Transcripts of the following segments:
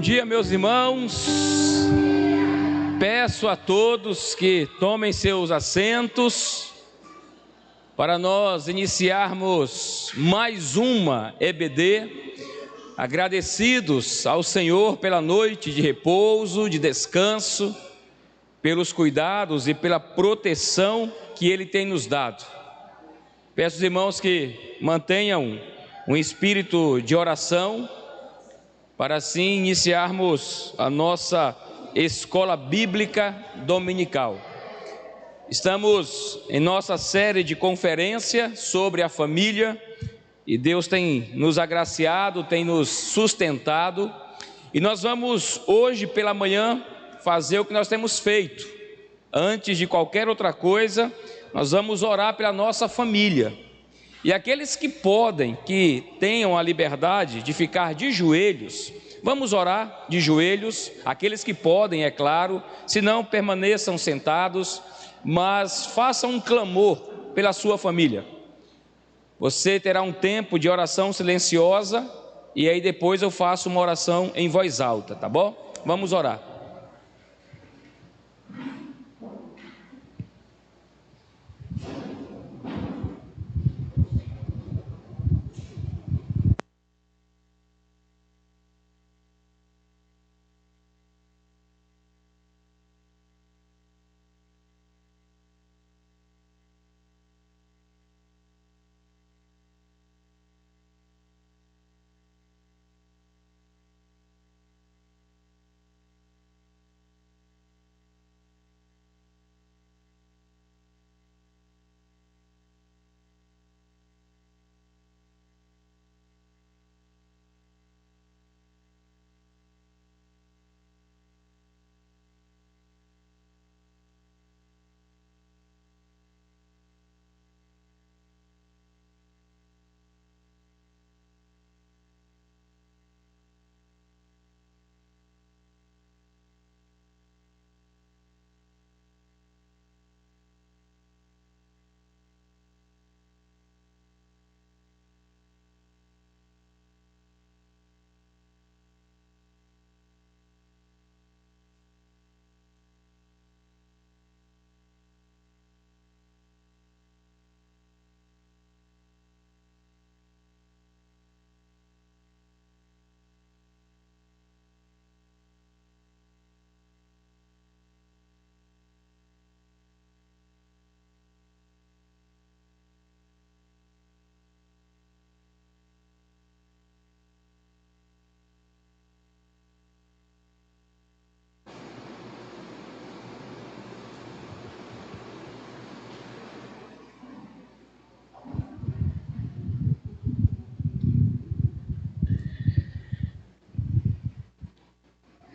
dia, meus irmãos. Peço a todos que tomem seus assentos para nós iniciarmos mais uma EBD, agradecidos ao Senhor pela noite de repouso, de descanso, pelos cuidados e pela proteção que Ele tem nos dado. Peço aos irmãos que mantenham um espírito de oração, para assim iniciarmos a nossa escola bíblica dominical. Estamos em nossa série de conferência sobre a família e Deus tem nos agraciado, tem nos sustentado, e nós vamos hoje pela manhã fazer o que nós temos feito. Antes de qualquer outra coisa, nós vamos orar pela nossa família. E aqueles que podem, que tenham a liberdade de ficar de joelhos, vamos orar de joelhos. Aqueles que podem, é claro, se não, permaneçam sentados, mas façam um clamor pela sua família. Você terá um tempo de oração silenciosa e aí depois eu faço uma oração em voz alta, tá bom? Vamos orar.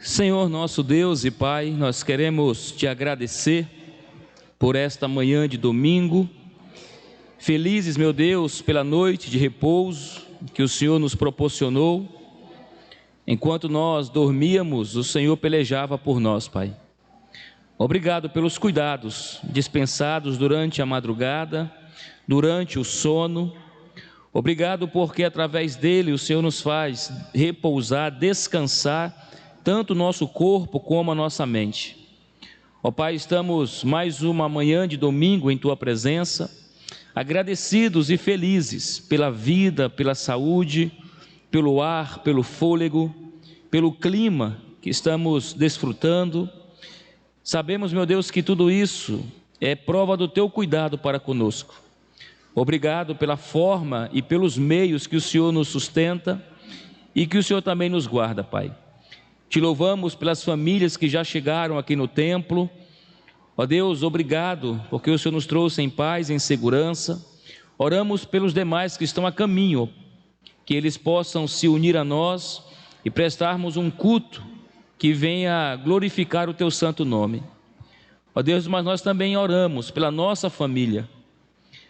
Senhor nosso Deus e Pai, nós queremos te agradecer por esta manhã de domingo, felizes, meu Deus, pela noite de repouso que o Senhor nos proporcionou. Enquanto nós dormíamos, o Senhor pelejava por nós, Pai. Obrigado pelos cuidados dispensados durante a madrugada, durante o sono. Obrigado porque através dele o Senhor nos faz repousar, descansar, tanto o nosso corpo como a nossa mente. Ó Pai, estamos mais uma manhã de domingo em Tua presença, agradecidos e felizes pela vida, pela saúde, pelo ar, pelo fôlego, pelo clima que estamos desfrutando. Sabemos, meu Deus, que tudo isso é prova do Teu cuidado para conosco. Obrigado pela forma e pelos meios que o Senhor nos sustenta e que o Senhor também nos guarda, Pai. Te louvamos pelas famílias que já chegaram aqui no templo. Ó Deus, obrigado, porque o Senhor nos trouxe em paz, em segurança. Oramos pelos demais que estão a caminho, que eles possam se unir a nós e prestarmos um culto que venha glorificar o Teu santo nome. Ó Deus, mas nós também oramos pela nossa família,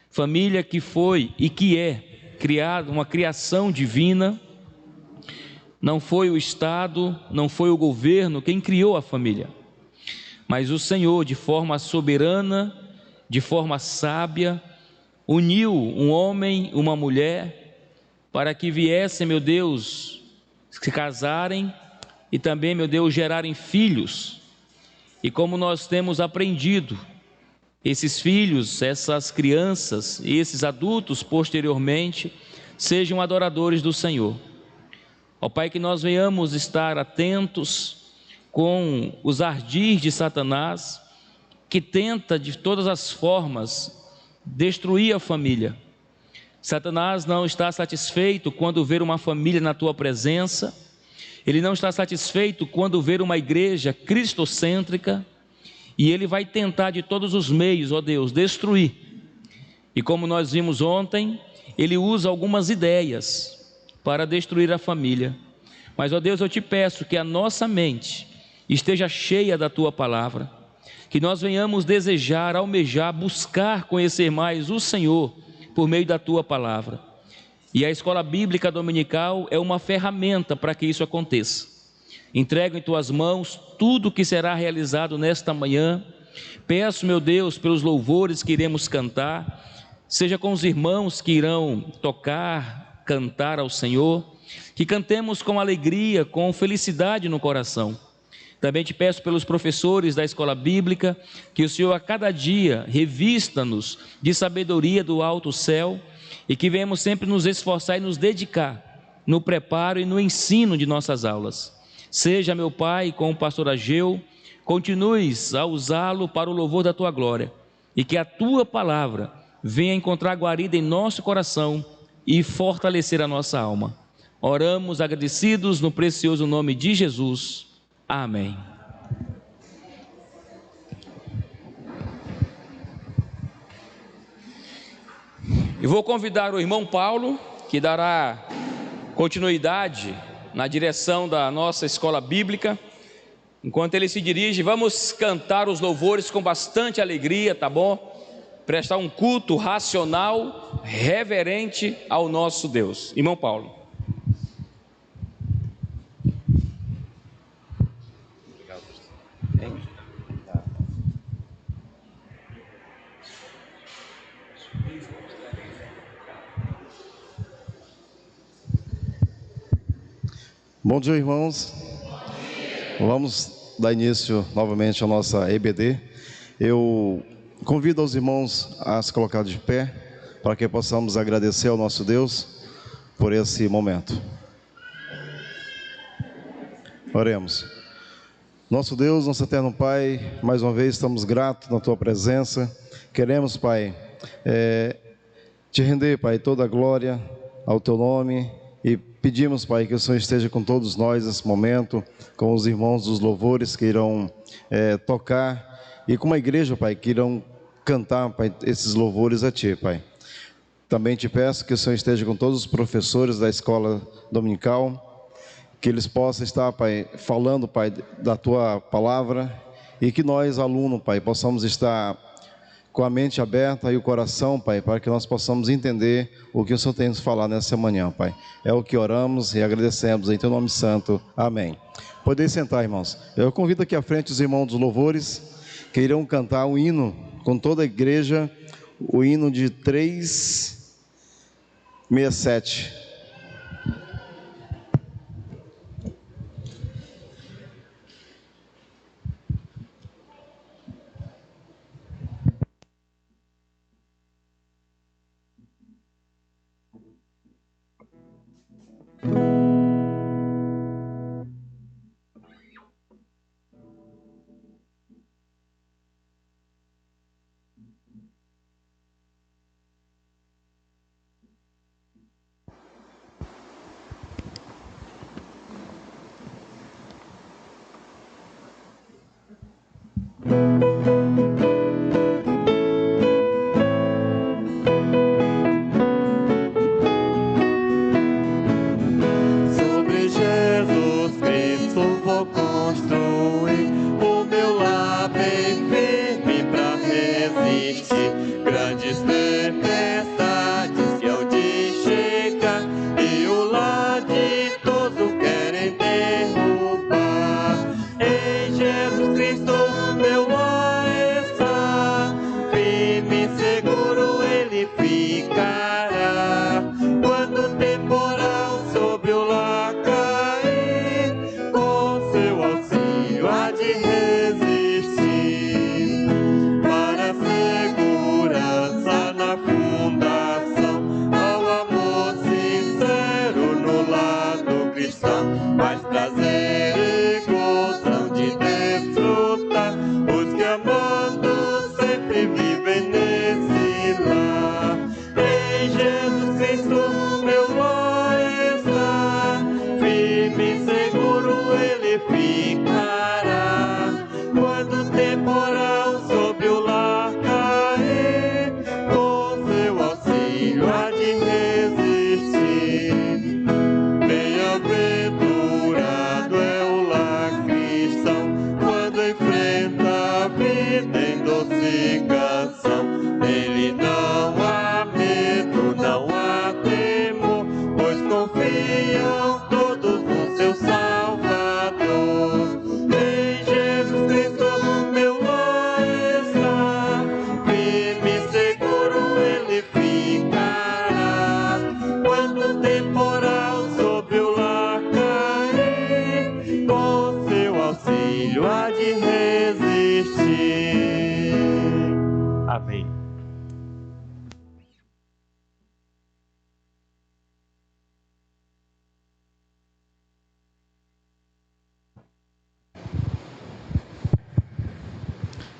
família que foi e que é criada, uma criação divina. Não foi o Estado, não foi o governo quem criou a família, mas o Senhor, de forma soberana, de forma sábia, uniu um homem e uma mulher para que viessem, meu Deus, se casarem, e também, meu Deus, gerarem filhos. E como nós temos aprendido, esses filhos, essas crianças e esses adultos posteriormente sejam adoradores do Senhor. Ó Pai, que nós venhamos estar atentos com os ardis de Satanás, que tenta de todas as formas destruir a família. Satanás não está satisfeito quando ver uma família na tua presença, ele não está satisfeito quando ver uma igreja cristocêntrica, e ele vai tentar de todos os meios, ó Deus, destruir. E como nós vimos ontem, ele usa algumas ideias para destruir a família. Mas, ó Deus, eu te peço que a nossa mente esteja cheia da tua palavra, que nós venhamos desejar, almejar, buscar conhecer mais o Senhor por meio da tua palavra. E a escola bíblica dominical é uma ferramenta para que isso aconteça. Entrego em tuas mãos tudo que será realizado nesta manhã. Peço, meu Deus, pelos louvores que iremos cantar, seja com os irmãos que irão tocar, cantar ao Senhor, que cantemos com alegria, com felicidade no coração. Também te peço pelos professores da escola bíblica, que o Senhor a cada dia revista-nos de sabedoria do alto céu, e que venhamos sempre nos esforçar e nos dedicar no preparo e no ensino de nossas aulas. Seja, meu Pai, com o pastor Ageu, continues a usá-lo para o louvor da tua glória, e que a tua palavra venha encontrar guarida em nosso coração e fortalecer a nossa alma. Oramos agradecidos no precioso nome de Jesus. Amém. Eu vou convidar o irmão Paulo, que dará continuidade na direção da nossa escola bíblica. Enquanto ele se dirige, vamos cantar os louvores com bastante alegria, tá bom? Prestar um culto racional, reverente ao nosso Deus. Irmão Paulo. Bom dia, irmãos. Vamos dar início novamente à nossa EBD. Eu convido os irmãos a se colocar de pé, para que possamos agradecer ao nosso Deus por esse momento. Oremos. Nosso Deus, nosso eterno Pai, mais uma vez estamos gratos na Tua presença. Queremos, Pai, te render, Pai, toda a glória ao Teu nome, e pedimos, Pai, que o Senhor esteja com todos nós nesse momento, com os irmãos dos louvores que irão tocar, e com a igreja, Pai, que irão cantar, Pai, esses louvores a Ti, Pai. Também te peço que o Senhor esteja com todos os professores da escola dominical, que eles possam estar, Pai, falando, Pai, da Tua palavra, e que nós, alunos, Pai, possamos estar com a mente aberta e o coração, Pai, para que nós possamos entender o que o Senhor tem nos falar nessa manhã, Pai. É o que oramos e agradecemos em Teu nome santo. Amém. Podem sentar, irmãos. Eu convido aqui à frente os irmãos dos louvores, que irão cantar o hino com toda a igreja, o hino de 367. auxílio há de resistir. Amém.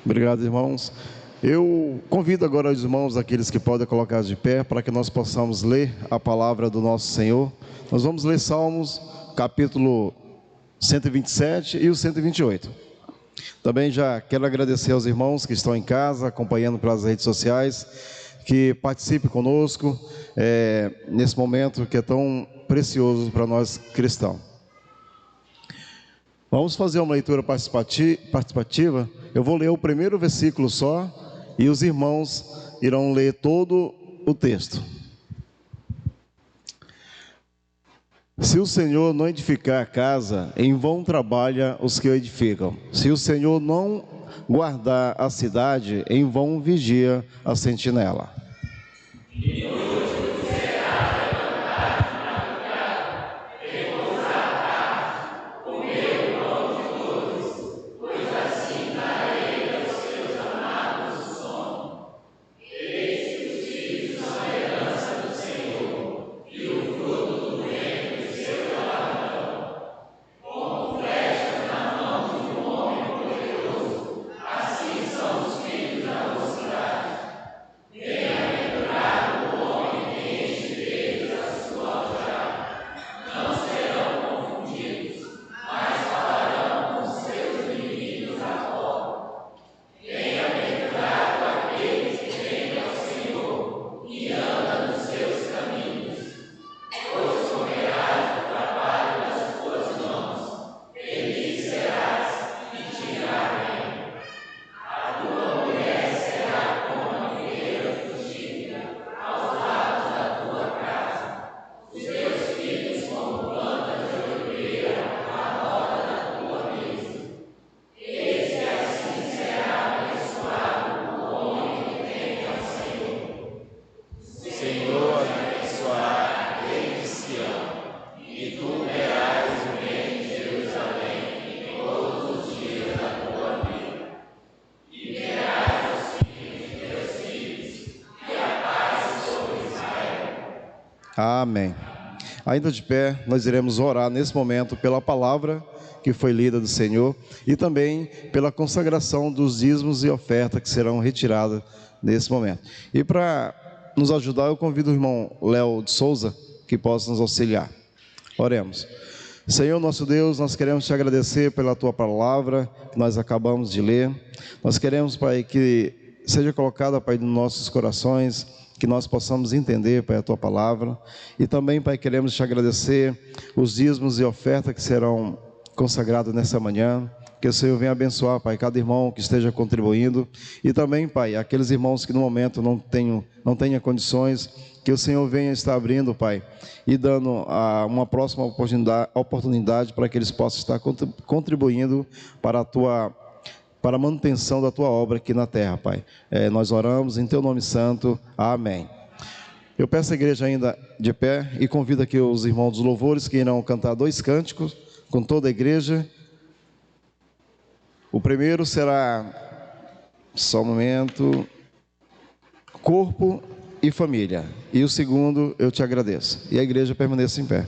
Obrigado, irmãos. Eu convido agora os irmãos, aqueles que podem colocar de pé, para que nós possamos ler a palavra do nosso Senhor. Nós vamos ler Salmos, capítulo 127 e o 128. Também já quero agradecer aos irmãos que estão em casa, acompanhando pelas redes sociais, que participem conosco nesse momento que é tão precioso para nós cristãos. Vamos fazer uma leitura participativa. Eu vou ler o primeiro versículo só e os irmãos irão ler todo o texto. Se o Senhor não edificar a casa, em vão trabalha os que o edificam. Se o Senhor não guardar a cidade, em vão vigia a sentinela. Amém. Ainda de pé, nós iremos orar nesse momento pela palavra que foi lida do Senhor e também pela consagração dos dízimos e ofertas que serão retiradas nesse momento. E para nos ajudar, eu convido o irmão Léo de Souza que possa nos auxiliar. Oremos. Senhor nosso Deus, nós queremos te agradecer pela tua palavra que nós acabamos de ler. Nós queremos, Pai, que seja colocada, Pai, nos nossos corações, que nós possamos entender, Pai, a tua palavra. E também, Pai, queremos te agradecer os dízimos e ofertas que serão consagrados nessa manhã. Que o Senhor venha abençoar, Pai, cada irmão que esteja contribuindo. E também, Pai, aqueles irmãos que no momento não tenham condições, que o Senhor venha estar abrindo, Pai, e dando uma próxima oportunidade para que eles possam estar contribuindo para a manutenção da tua obra aqui na terra, Pai. Nós oramos em teu nome santo. Amém. Eu peço à igreja ainda de pé e convido aqui os irmãos dos louvores que irão cantar 2 cânticos com toda a igreja. O primeiro será, só um momento, corpo e família. E o segundo, eu te agradeço. E a igreja permaneça em pé.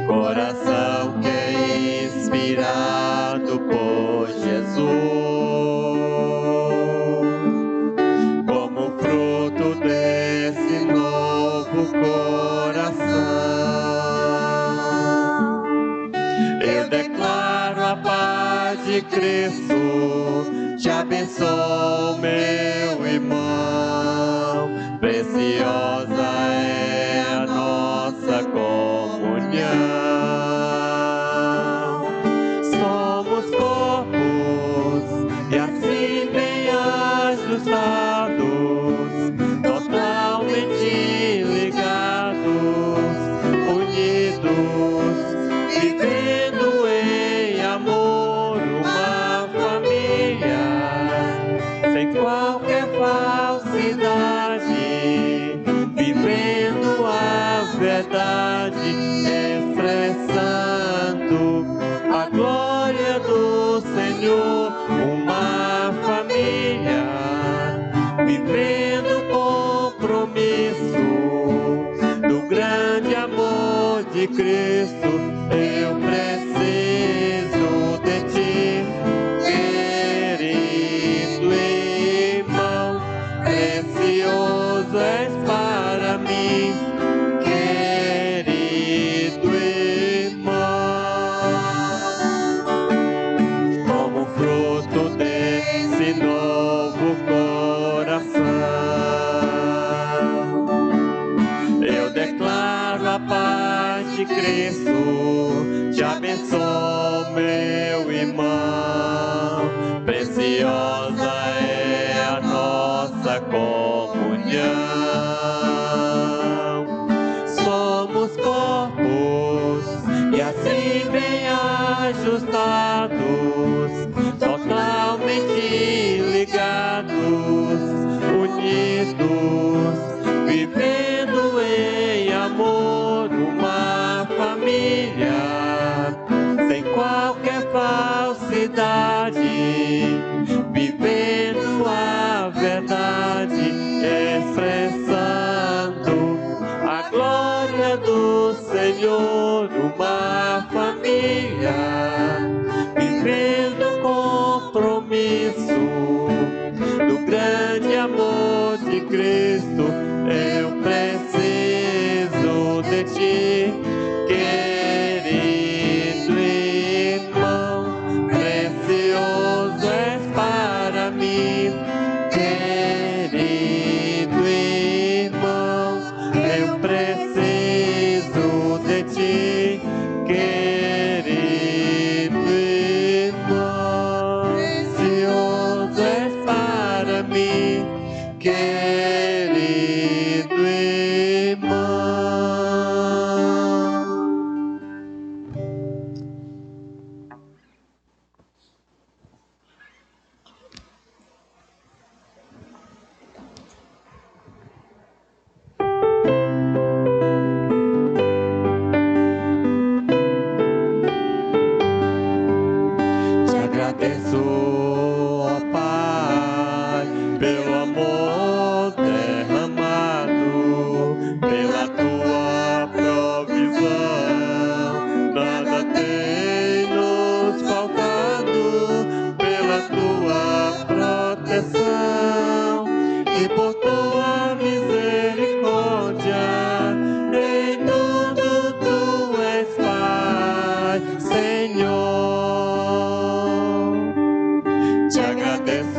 Coração que é inspirado por como fruto desse novo coração. Eu declaro a paz de Cristo, te abençoo, meu irmão. Preciosa é a nossa comunhão. Somos corpos e assim bem ajustados, totalmente ligados, unidos, vivendo em amor, uma família, sem qualquer falsidade, vivendo a verdade, expressando a glória do Senhor, uma família, vivendo o compromisso do grande amor de Cristo. Eu preciso de ti, querido irmão, precioso és para mim, querido irmão. Como fruto desse novo coração, eu declaro a paz de Cristo, te abençoo, meu irmão. Preciosa é a nossa comunhão. Somos corpos e assim bem ajustados, totalmente ligados, unidos, vivendo em amor, uma família, sem qualquer falsidade, vivendo a verdade, expressando a glória do Senhor, uma família, vivendo o compromisso do grande amor de Cristo. Eu preciso de ti, querido irmão, precioso és para mim, querido irmão. Eu preciso de ti, querido irmão, precioso és para mim, querido irmão. Te agradeço, ó Pai, pelo amor derramado, pela tua provisão. Nada tem nos faltado, pela tua proteção e por tua misericórdia. Em tudo tu és Pai, Senhor. Te agradeço,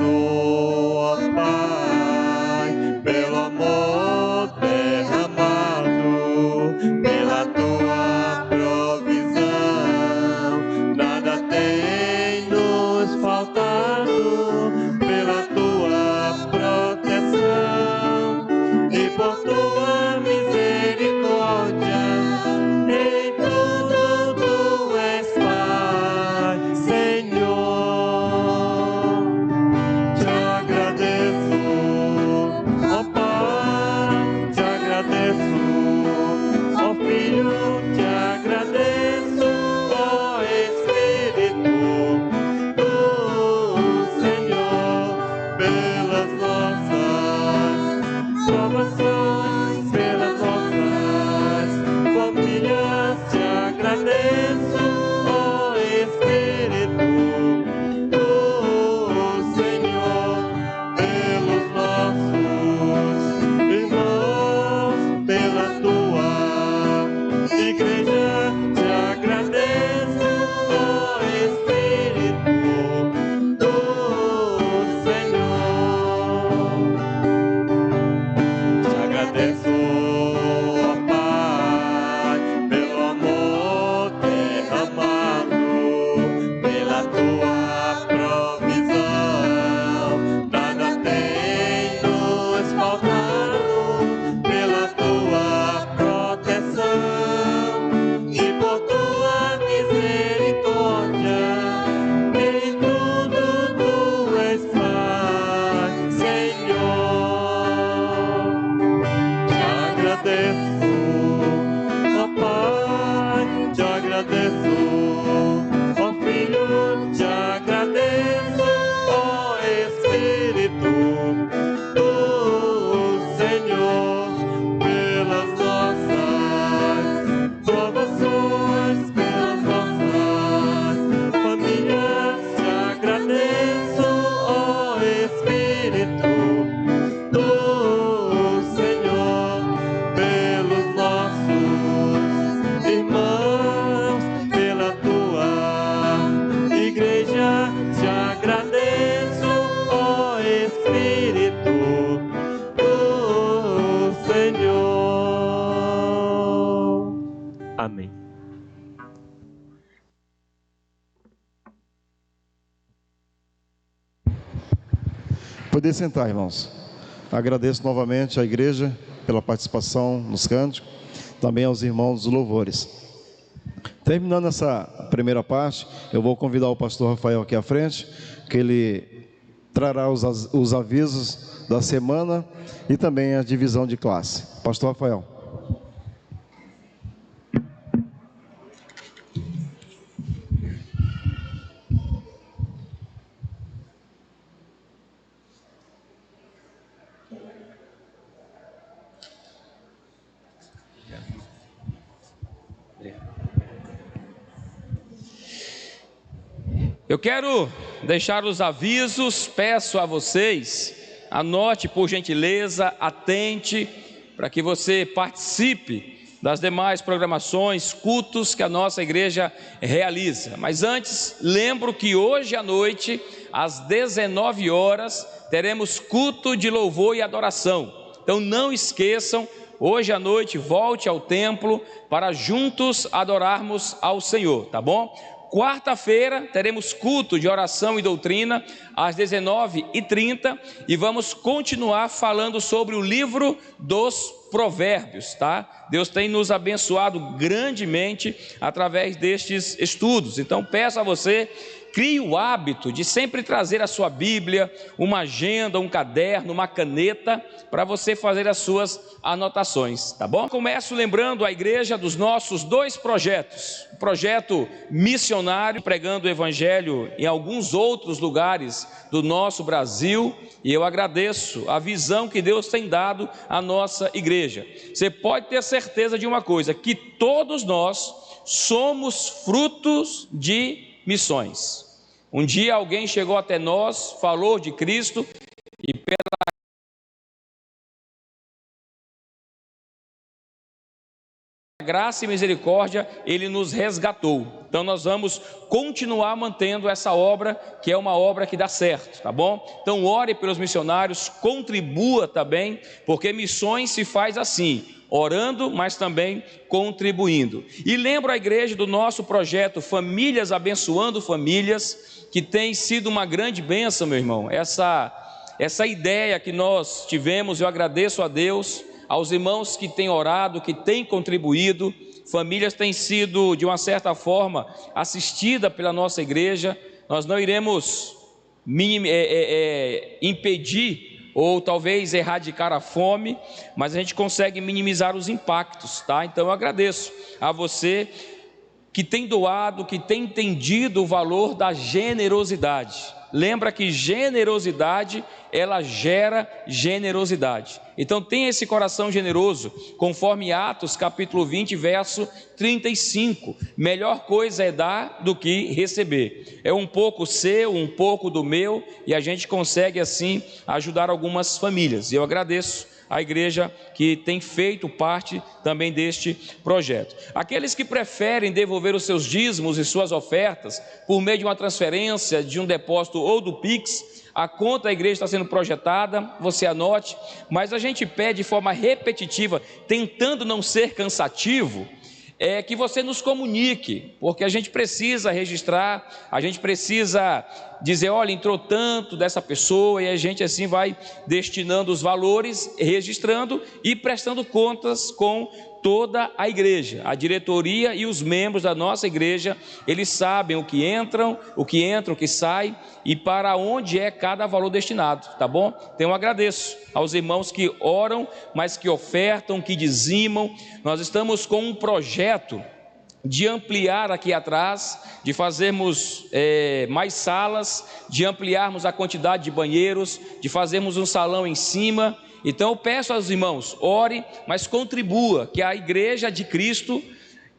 tua provisão, nada tem nos faltado, pela tua proteção e por tua misericórdia, em tudo tu és Pai, Senhor. Te agradeço, ó Pai, te agradeço, ó Filho, te agradeço, ó Espírito do Senhor, pelas nossas provações, pelas nossas famílias. Te agradeço, ó Espírito do Senhor, pelos nossos irmãos, pela tua igreja. Te agradeço, ó Espírito do Senhor. Amém. Poder sentar, irmãos. Agradeço novamente à igreja pela participação nos cânticos, também aos irmãos dos louvores. Terminando essa primeira parte, eu vou convidar o pastor Rafael aqui à frente, que ele trará os avisos da semana e também a divisão de classe. Pastor Rafael. Eu quero deixar os avisos, peço a vocês, anote por gentileza, atente, para que você participe das demais programações, cultos que a nossa igreja realiza. Mas antes, lembro que hoje à noite, às 19 horas, teremos culto de louvor e adoração. Então não esqueçam, hoje à noite, volte ao templo para juntos adorarmos ao Senhor, tá bom? Quarta-feira teremos culto de oração e doutrina às 19h30 e vamos continuar falando sobre o livro dos Provérbios, tá? Deus tem nos abençoado grandemente através destes estudos. Então peço a você, crie o hábito de sempre trazer a sua Bíblia, uma agenda, um caderno, uma caneta, para você fazer as suas anotações, tá bom? Começo lembrando a igreja dos nossos dois projetos. O projeto missionário, pregando o evangelho em alguns outros lugares do nosso Brasil, e eu agradeço a visão que Deus tem dado à nossa igreja. Você pode ter certeza de uma coisa, que todos nós somos frutos de missões. Um dia alguém chegou até nós, falou de Cristo e pela graça e misericórdia Ele nos resgatou. Então nós vamos continuar mantendo essa obra, que é uma obra que dá certo, tá bom? Então ore pelos missionários, contribua também, porque missões se faz assim, orando, mas também contribuindo. E lembro a igreja do nosso projeto Famílias Abençoando Famílias, que tem sido uma grande bênção, meu irmão. Essa ideia que nós tivemos, eu agradeço a Deus, aos irmãos que têm orado, que têm contribuído. Famílias têm sido, de uma certa forma, assistida pela nossa igreja. Nós não iremos impedir ou talvez erradicar a fome, mas a gente consegue minimizar os impactos, tá? Então eu agradeço a você que tem doado, que tem entendido o valor da generosidade. Lembra que generosidade, ela gera generosidade. Então tenha esse coração generoso, conforme Atos capítulo 20, verso 35. Melhor coisa é dar do que receber. É um pouco seu, um pouco do meu, e a gente consegue assim ajudar algumas famílias. E eu agradeço a igreja que tem feito parte também deste projeto. Aqueles que preferem devolver os seus dízimos e suas ofertas por meio de uma transferência, de um depósito ou do Pix, a conta da igreja está sendo projetada, você anote, mas a gente pede de forma repetitiva, tentando não ser cansativo, é que você nos comunique, porque a gente precisa registrar, a gente precisa dizer, olha, entrou tanto dessa pessoa, e a gente assim vai destinando os valores, registrando e prestando contas com toda a igreja. A diretoria e os membros da nossa igreja, eles sabem o que entra, o que sai e para onde é cada valor destinado, tá bom? Então eu agradeço aos irmãos que oram, mas que ofertam, que dizimam. Nós estamos com um projeto de ampliar aqui atrás, de fazermos mais salas, de ampliarmos a quantidade de banheiros, de fazermos um salão em cima. Então eu peço aos irmãos, ore, mas contribua, que a igreja de Cristo,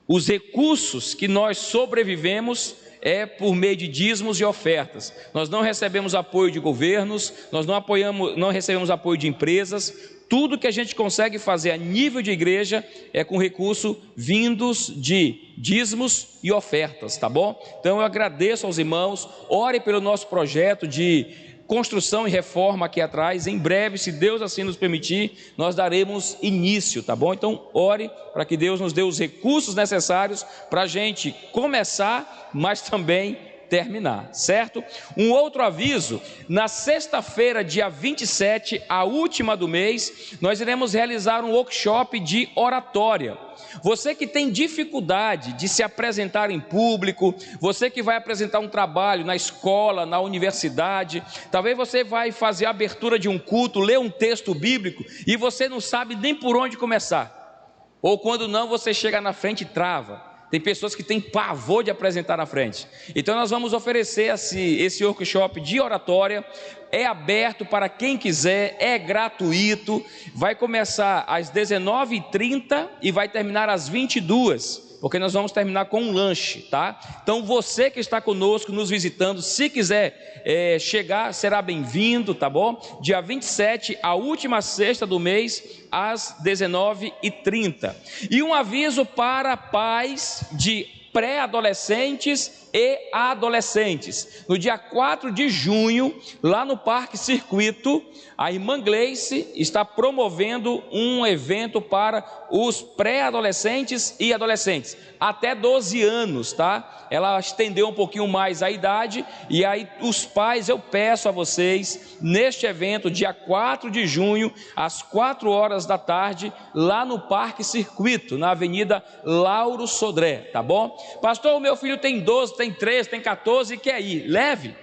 os recursos que nós sobrevivemos é por meio de dízimos e ofertas. Nós não recebemos apoio de governos, nós não recebemos apoio de empresas. Tudo que a gente consegue fazer a nível de igreja é com recurso vindos de dízimos e ofertas, tá bom? Então eu agradeço aos irmãos, ore pelo nosso projeto de construção e reforma aqui atrás. Em breve, se Deus assim nos permitir, nós daremos início, tá bom? Então ore para que Deus nos dê os recursos necessários para a gente começar, mas também terminar, certo? Um outro aviso: na sexta-feira, dia 27, a última do mês, nós iremos realizar um workshop de oratória. Você que tem dificuldade de se apresentar em público, você que vai apresentar um trabalho na escola, na universidade, talvez você vai fazer a abertura de um culto, ler um texto bíblico e você não sabe nem por onde começar, ou quando não, você chega na frente e trava. Tem pessoas que têm pavor de apresentar na frente. Então nós vamos oferecer esse workshop de oratória. É aberto para quem quiser, é gratuito. Vai começar às 19h30 e vai terminar às 22h, porque nós vamos terminar com um lanche, tá? Então você que está conosco, nos visitando, se quiser chegar, será bem-vindo, tá bom? Dia 27, a última sexta do mês, às 19h30. E um aviso para pais de pré-adolescentes e adolescentes. No dia 4 de junho, lá no Parque Circuito, a irmã Gleice está promovendo um evento para os pré-adolescentes e adolescentes, até 12 anos, tá? Ela estendeu um pouquinho mais a idade, e aí os pais, eu peço a vocês, neste evento, dia 4 de junho, às 4h, lá no Parque Circuito, na Avenida Lauro Sodré, tá bom? Pastor, o meu filho tem 12, tem 13, tem 14 e quer ir. Leve,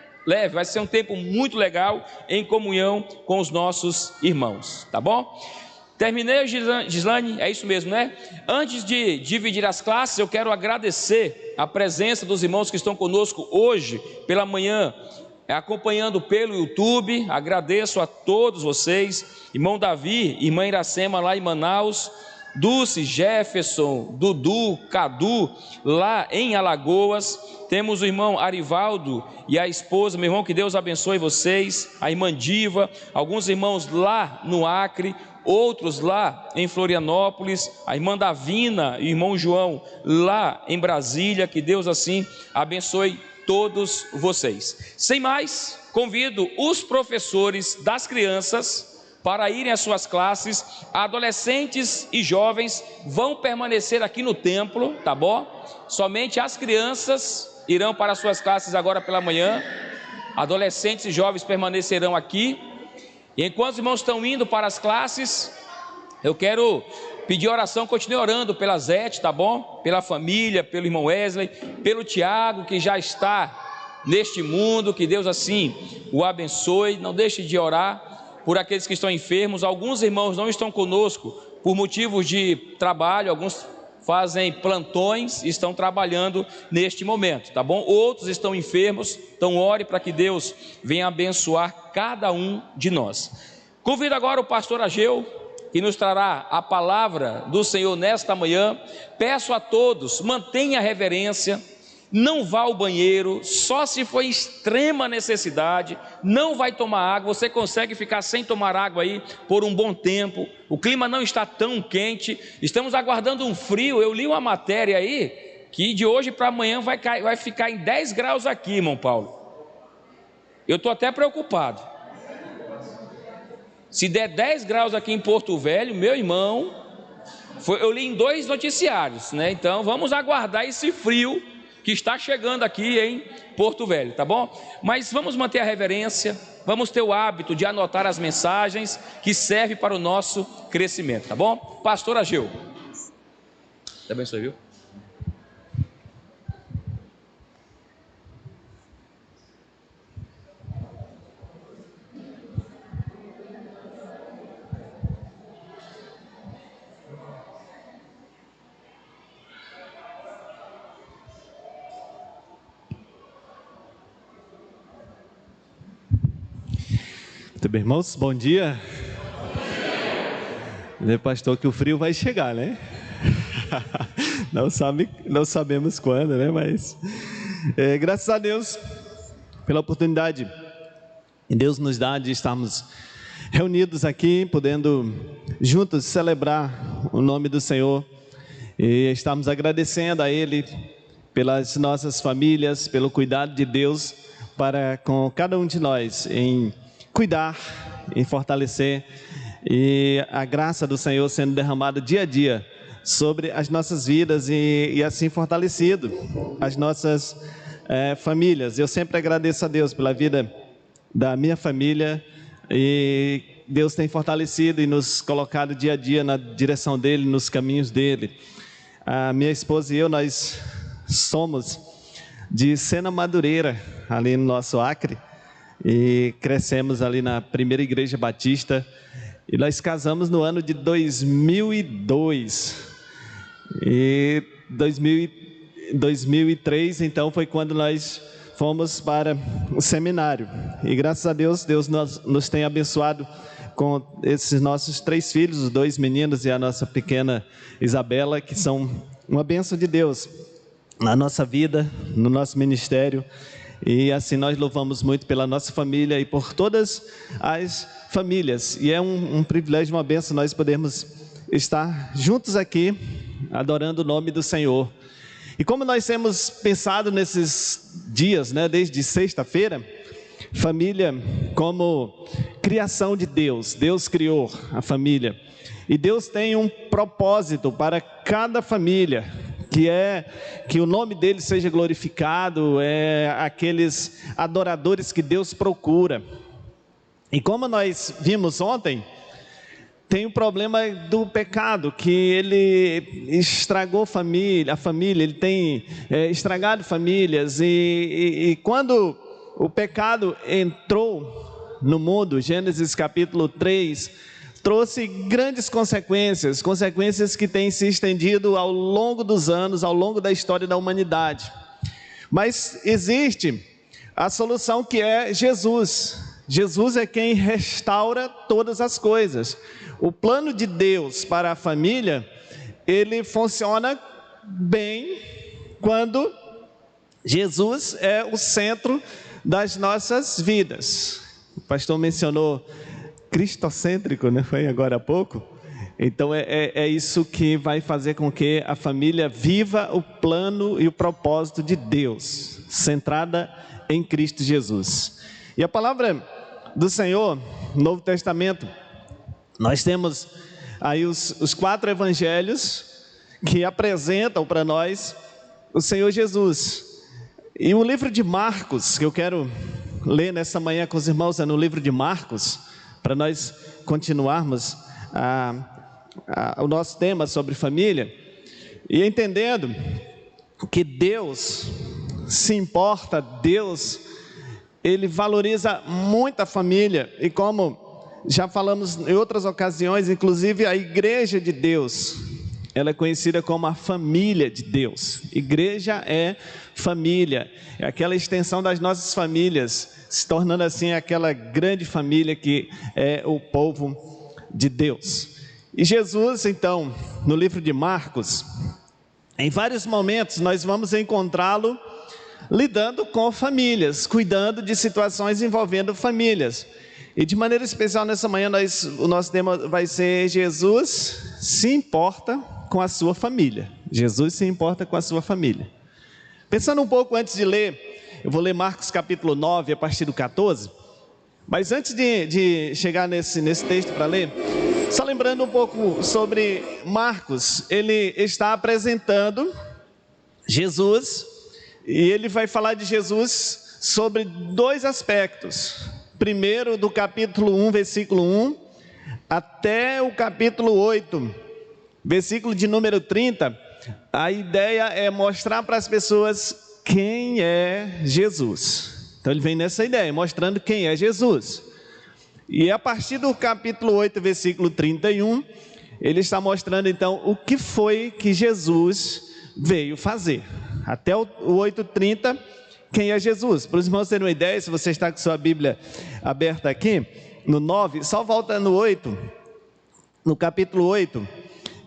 vai ser um tempo muito legal em comunhão com os nossos irmãos, tá bom? Terminei, Gislane, é isso mesmo, né? Antes de dividir as classes, eu quero agradecer a presença dos irmãos que estão conosco hoje pela manhã, acompanhando pelo YouTube. Agradeço a todos vocês, irmão Davi, irmã Iracema lá em Manaus, Dulce, Jefferson, Dudu, Cadu, lá em Alagoas. Temos o irmão Arivaldo e a esposa, meu irmão, que Deus abençoe vocês, a irmã Diva, alguns irmãos lá no Acre, outros lá em Florianópolis, a irmã Davina e o irmão João lá em Brasília. Que Deus assim abençoe todos vocês. Sem mais, convido os professores das crianças para irem às suas classes. Adolescentes e jovens vão permanecer aqui no templo, tá bom? Somente as crianças irão para as suas classes agora pela manhã. Adolescentes e jovens permanecerão aqui. E enquanto os irmãos estão indo para as classes, eu quero pedir oração. Continue orando pela Zete, tá bom? Pela família, pelo irmão Wesley, pelo Tiago, que já está neste mundo. Que Deus assim o abençoe. Não deixe de orar por aqueles que estão enfermos. Alguns irmãos não estão conosco por motivos de trabalho, alguns fazem plantões e estão trabalhando neste momento, tá bom? Outros estão enfermos, então ore para que Deus venha abençoar cada um de nós. Convido agora o pastor Ageu, que nos trará a palavra do Senhor nesta manhã. Peço a todos, mantenha a reverência, não vá ao banheiro, só se for extrema necessidade. Não vai tomar água, você consegue ficar sem tomar água aí por um bom tempo. O clima não está tão quente, estamos aguardando um frio. Eu li uma matéria aí, que de hoje para amanhã vai ficar em 10 graus aqui, irmão Paulo. Eu estou até preocupado. Se der 10 graus aqui em Porto Velho, meu irmão, Eu li em 2 noticiários, né? Então vamos aguardar esse frio que está chegando aqui em Porto Velho, tá bom? Mas vamos manter a reverência, vamos ter o hábito de anotar as mensagens que servem para o nosso crescimento, tá bom? Pastor Ageu. Deus abençoe, viu? Muito bem, irmãos, bom dia. Dizer, pastor, que o frio vai chegar, né? Não sabemos quando, né? Mas graças a Deus pela oportunidade que Deus nos dá de estarmos reunidos aqui, podendo juntos celebrar o nome do Senhor e estamos agradecendo a Ele pelas nossas famílias, pelo cuidado de Deus para com cada um de nós em cuidar, em fortalecer, e a graça do Senhor sendo derramada dia a dia sobre as nossas vidas e assim fortalecido as nossas famílias. Eu sempre agradeço a Deus pela vida da minha família, e Deus tem fortalecido e nos colocado dia a dia na direção dEle, nos caminhos dEle. A minha esposa e eu, nós somos de Sena Madureira, ali no nosso Acre, e crescemos ali na primeira igreja batista, e nós casamos no ano de 2002, e 2003 então foi quando nós fomos para o seminário, e graças a Deus, Deus nos tem abençoado com esses nossos 3 filhos, os 2 meninos e a nossa pequena Isabela, que são uma bênção de Deus na nossa vida, no nosso ministério. E assim nós louvamos muito pela nossa família e por todas as famílias. E é um privilégio, uma bênção nós podermos estar juntos aqui, adorando o nome do Senhor. E como nós temos pensado nesses dias, né, desde sexta-feira, família como criação de Deus. Deus criou a família. E Deus tem um propósito para cada família, que é que o nome dele seja glorificado, aqueles adoradores que Deus procura. E como nós vimos ontem, tem o problema do pecado, que ele estragou a família, ele tem estragado famílias, e quando o pecado entrou no mundo, Gênesis capítulo 3, trouxe grandes consequências que têm se estendido ao longo dos anos, ao longo da história da humanidade. Mas existe a solução, que é Jesus. Jesus é quem restaura todas as coisas. O plano de Deus para a família, ele funciona bem quando Jesus é o centro das nossas vidas. O pastor mencionou cristocêntrico, né? Foi agora há pouco. Então é isso que vai fazer com que a família viva o plano e o propósito de Deus, centrada em Cristo Jesus. E a palavra do Senhor, no Novo Testamento, nós temos aí os 4 evangelhos que apresentam para nós o Senhor Jesus. E o livro de Marcos, que eu quero ler nessa manhã com os irmãos, é no livro de Marcos, para nós continuarmos o nosso tema sobre família, e entendendo que Deus se importa, Deus, Ele valoriza muito a família, e como já falamos em outras ocasiões, inclusive a igreja de Deus, ela é conhecida como a família de Deus. Igreja é família, é aquela extensão das nossas famílias, se tornando assim aquela grande família que é o povo de Deus. E Jesus, então, no livro de Marcos, em vários momentos nós vamos encontrá-lo lidando com famílias, cuidando de situações envolvendo famílias. E de maneira especial nessa manhã o nosso tema vai ser: Jesus se importa com a sua família. Jesus se importa com a sua família. Pensando um pouco antes de ler, eu vou ler Marcos capítulo 9, a partir do 14. Mas antes de chegar nesse texto para ler, Só lembrando um pouco sobre Marcos, ele está apresentando Jesus e ele vai falar de Jesus sobre dois aspectos. Primeiro, do capítulo 1, versículo 1, até o capítulo 8, versículo de número 30, a ideia é mostrar para as pessoas quem é Jesus. Então ele vem nessa ideia, mostrando quem é Jesus. E a partir do capítulo 8, versículo 31, ele está mostrando então o que foi que Jesus veio fazer. Até o 8:30, quem é Jesus? Para os irmãos terem uma ideia, se você está com sua Bíblia aberta aqui, no 9, só volta no 8, no capítulo 8,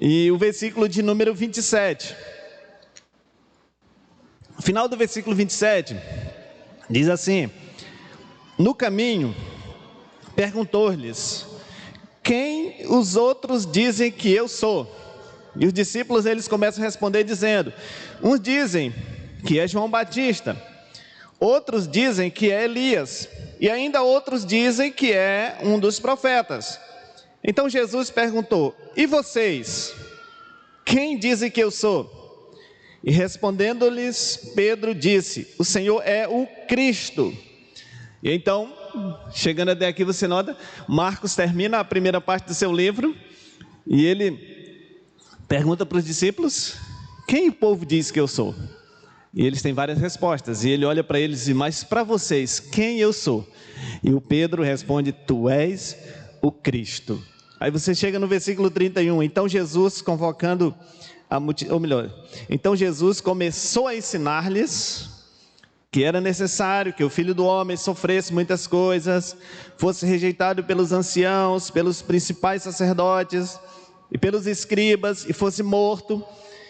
e o versículo de número 27. No final do versículo 27, diz assim: no caminho, perguntou-lhes: quem os outros dizem que eu sou? E os discípulos, eles começam a responder dizendo: uns dizem que é João Batista, outros dizem que é Elias, e ainda outros dizem que é um dos profetas. Então Jesus perguntou: e vocês? Quem dizem que eu sou? E respondendo-lhes, Pedro disse: o Senhor é o Cristo. E então, chegando até aqui, você nota, Marcos termina a primeira parte do seu livro, e ele pergunta para os discípulos: quem o povo diz que eu sou? E eles têm várias respostas, e ele olha para eles e diz: mas para vocês, quem eu sou? E o Pedro responde: tu és o Cristo. Aí você chega no versículo 31, então Jesus convocando a multidão, ou melhor, então Jesus começou a ensinar-lhes que era necessário que o Filho do Homem sofresse muitas coisas, fosse rejeitado pelos anciãos, pelos principais sacerdotes e pelos escribas, e fosse morto,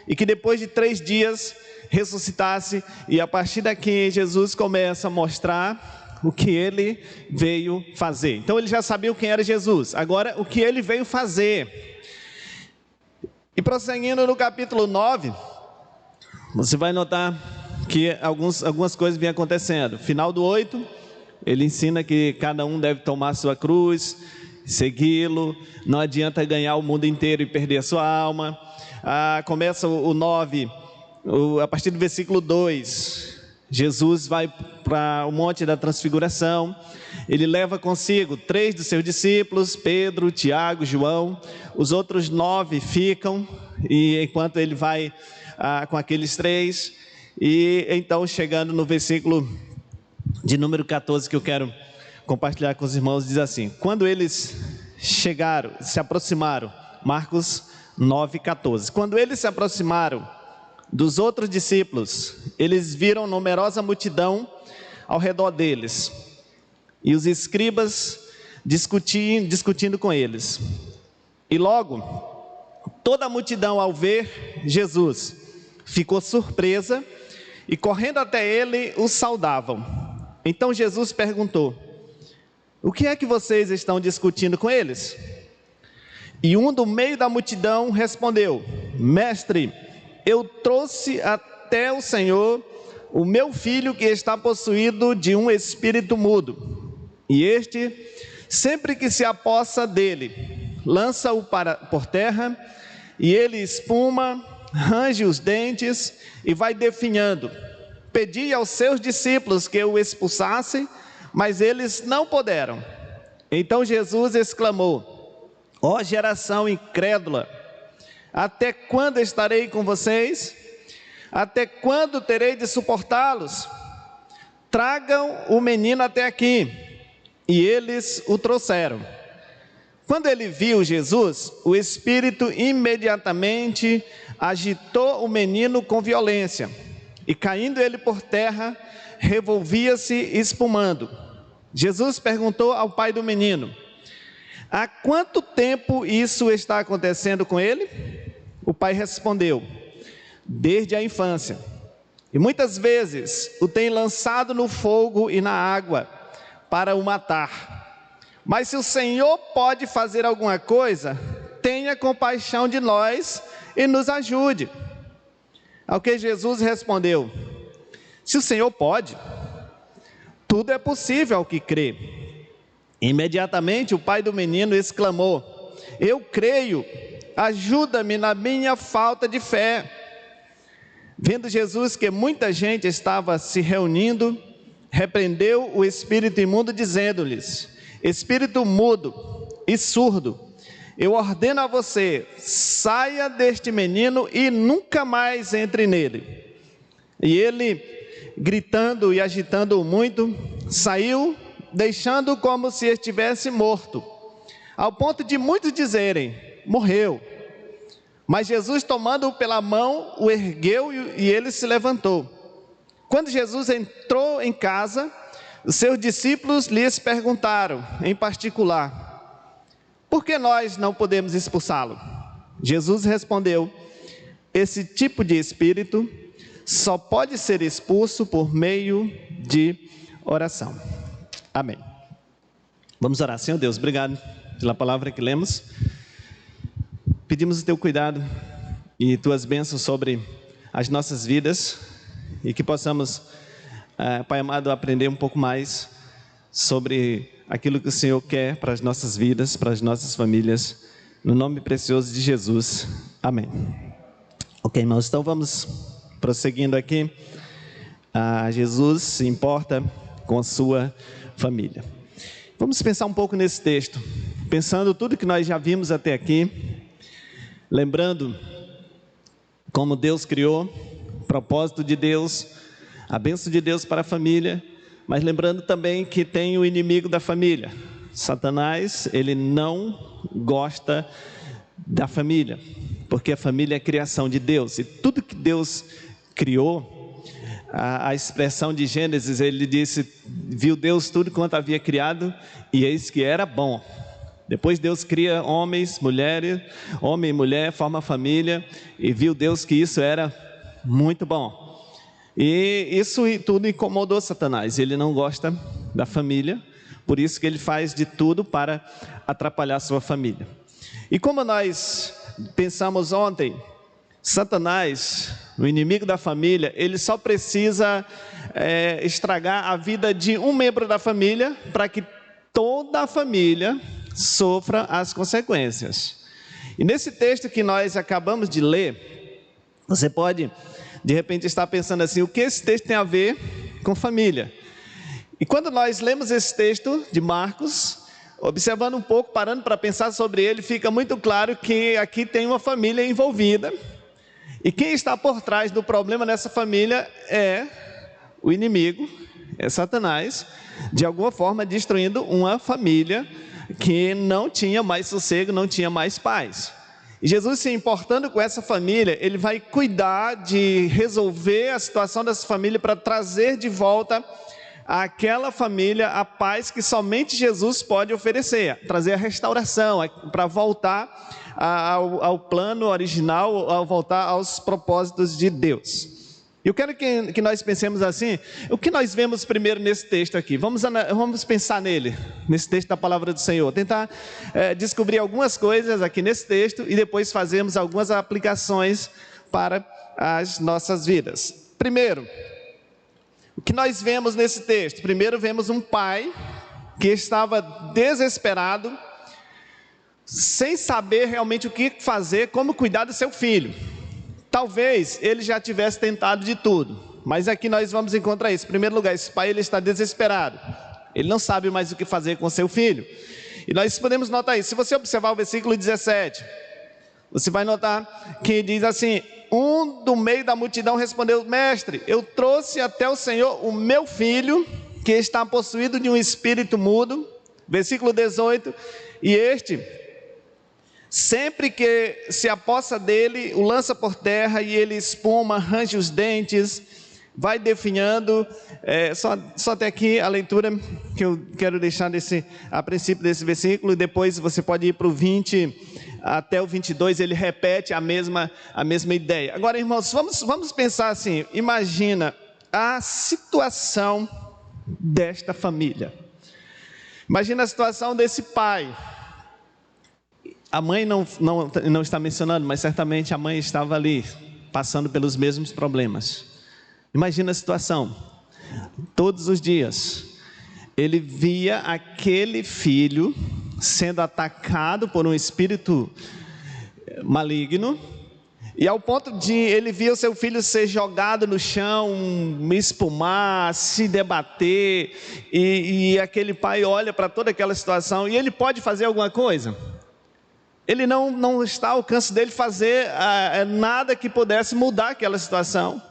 e que depois de 3 dias ressuscitasse. E a partir daqui Jesus começa a mostrar o que ele veio fazer. Então ele já sabia quem era Jesus, agora o que ele veio fazer. E prosseguindo no capítulo 9, você vai notar que algumas coisas vêm acontecendo. Final do 8, ele ensina que cada um deve tomar sua cruz, segui-lo, não adianta ganhar o mundo inteiro e perder a sua alma. Começa o 9, a partir do versículo 2, Jesus vai para o Monte da Transfiguração, ele leva consigo 3 dos seus discípulos, Pedro, Tiago, João, os outros 9 ficam, e enquanto ele vai com aqueles 3, e então chegando no versículo de número 14 que eu quero compartilhar com os irmãos, diz assim: quando eles chegaram, se aproximaram, Marcos 9:14, quando eles se aproximaram dos outros discípulos, eles viram numerosa multidão ao redor deles, e os escribas discutindo com eles. E logo, toda a multidão, ao ver Jesus, ficou surpresa, e correndo até ele, o saudavam. Então Jesus perguntou: o que é que vocês estão discutindo com eles? E um do meio da multidão respondeu: mestre, eu trouxe até o Senhor o meu filho que está possuído de um espírito mudo. E este, sempre que se apossa dele, lança-o por terra, e ele espuma, range os dentes e vai definhando. Pedi aos seus discípulos que o expulsassem, mas eles não puderam. Então Jesus exclamou: ó geração incrédula, até quando estarei com vocês? Até quando terei de suportá-los? Tragam o menino até aqui. E eles o trouxeram. Quando ele viu Jesus, o espírito imediatamente agitou o menino com violência, e caindo ele por terra, revolvia-se espumando. Jesus perguntou ao pai do menino: há quanto tempo isso está acontecendo com ele? O pai respondeu: desde a infância, e muitas vezes o tem lançado no fogo e na água para o matar. Mas se o Senhor pode fazer alguma coisa, tenha compaixão de nós e nos ajude. Ao que Jesus respondeu: se o Senhor pode, tudo é possível ao que crê. Imediatamente o pai do menino exclamou: eu creio, ajuda-me na minha falta de fé. Vendo Jesus que muita gente estava se reunindo, repreendeu o espírito imundo, dizendo-lhes: espírito mudo e surdo, eu ordeno a você, saia deste menino e nunca mais entre nele. E ele, gritando e agitando-o muito, saiu, deixando como se estivesse morto, ao ponto de muitos dizerem: morreu. Mas Jesus, tomando-o pela mão, o ergueu e ele se levantou. Quando Jesus entrou em casa, os seus discípulos lhes perguntaram, em particular: por que nós não podemos expulsá-lo? Jesus respondeu: esse tipo de espírito só pode ser expulso por meio de oração. Amém. Vamos orar. Senhor Deus, obrigado pela palavra que lemos. Pedimos o teu cuidado e tuas bênçãos sobre as nossas vidas e que possamos, Pai amado, aprender um pouco mais sobre aquilo que o Senhor quer para as nossas vidas, para as nossas famílias, no nome precioso de Jesus. Amém. Ok, irmãos, então vamos prosseguindo aqui. Jesus se importa com a sua família. Vamos pensar um pouco nesse texto, pensando tudo que nós já vimos até aqui, lembrando como Deus criou, o propósito de Deus, a bênção de Deus para a família, mas lembrando também que tem o inimigo da família. Satanás, ele não gosta da família, porque a família é a criação de Deus, e tudo que Deus criou, a expressão de Gênesis, ele disse: viu Deus tudo quanto havia criado, e eis que era bom. Depois Deus cria homens, mulheres, homem e mulher, forma família, e viu Deus que isso era muito bom. E isso tudo incomodou Satanás, ele não gosta da família, por isso que ele faz de tudo para atrapalhar a sua família. E como nós pensamos ontem, Satanás, o inimigo da família, ele só precisa estragar a vida de um membro da família para que toda a família sofra as consequências. E nesse texto que nós acabamos de ler, você pode de repente estar pensando assim: o que esse texto tem a ver com família? E quando nós lemos esse texto de Marcos, observando um pouco, parando para pensar sobre ele, fica muito claro que aqui tem uma família envolvida, e quem está por trás do problema nessa família é o inimigo, é Satanás, de alguma forma destruindo uma família que não tinha mais sossego, não tinha mais paz. E Jesus, se importando com essa família, ele vai cuidar de resolver a situação dessa família para trazer de volta àquela família a paz que somente Jesus pode oferecer, trazer a restauração, para voltar ao plano original, ao voltar aos propósitos de Deus. Eu quero que nós pensemos assim: o que nós vemos primeiro nesse texto aqui? Vamos pensar nele, nesse texto da palavra do Senhor, tentar descobrir algumas coisas aqui nesse texto e depois fazermos algumas aplicações para as nossas vidas. Primeiro, o que nós vemos nesse texto? Primeiro vemos um pai que estava desesperado, sem saber realmente o que fazer, como cuidar do seu filho. Talvez ele já tivesse tentado de tudo, mas aqui nós vamos encontrar isso. Em primeiro lugar, esse pai, ele está desesperado, ele não sabe mais o que fazer com seu filho, e nós podemos notar isso. Se você observar o versículo 17, você vai notar que diz assim: um do meio da multidão respondeu: mestre, eu trouxe até o Senhor o meu filho, que está possuído de um espírito mudo. Versículo 18, e este, sempre que se apossa dele, o lança por terra, e ele espuma, range os dentes, vai definhando. Só até aqui a leitura que eu quero deixar a princípio desse versículo, e depois você pode ir para o 20 até o 22, ele repete a mesma ideia. Agora, irmãos, vamos pensar assim: imagina a situação desta família, imagina a situação desse pai. A mãe não está mencionando, mas certamente a mãe estava ali, passando pelos mesmos problemas. Imagina a situação. Todos os dias, ele via aquele filho sendo atacado por um espírito maligno, e ao ponto de ele ver o seu filho ser jogado no chão, espumar, se debater, e aquele pai olha para toda aquela situação, e ele pode fazer alguma coisa? Ele não está ao alcance dele fazer nada que pudesse mudar aquela situação.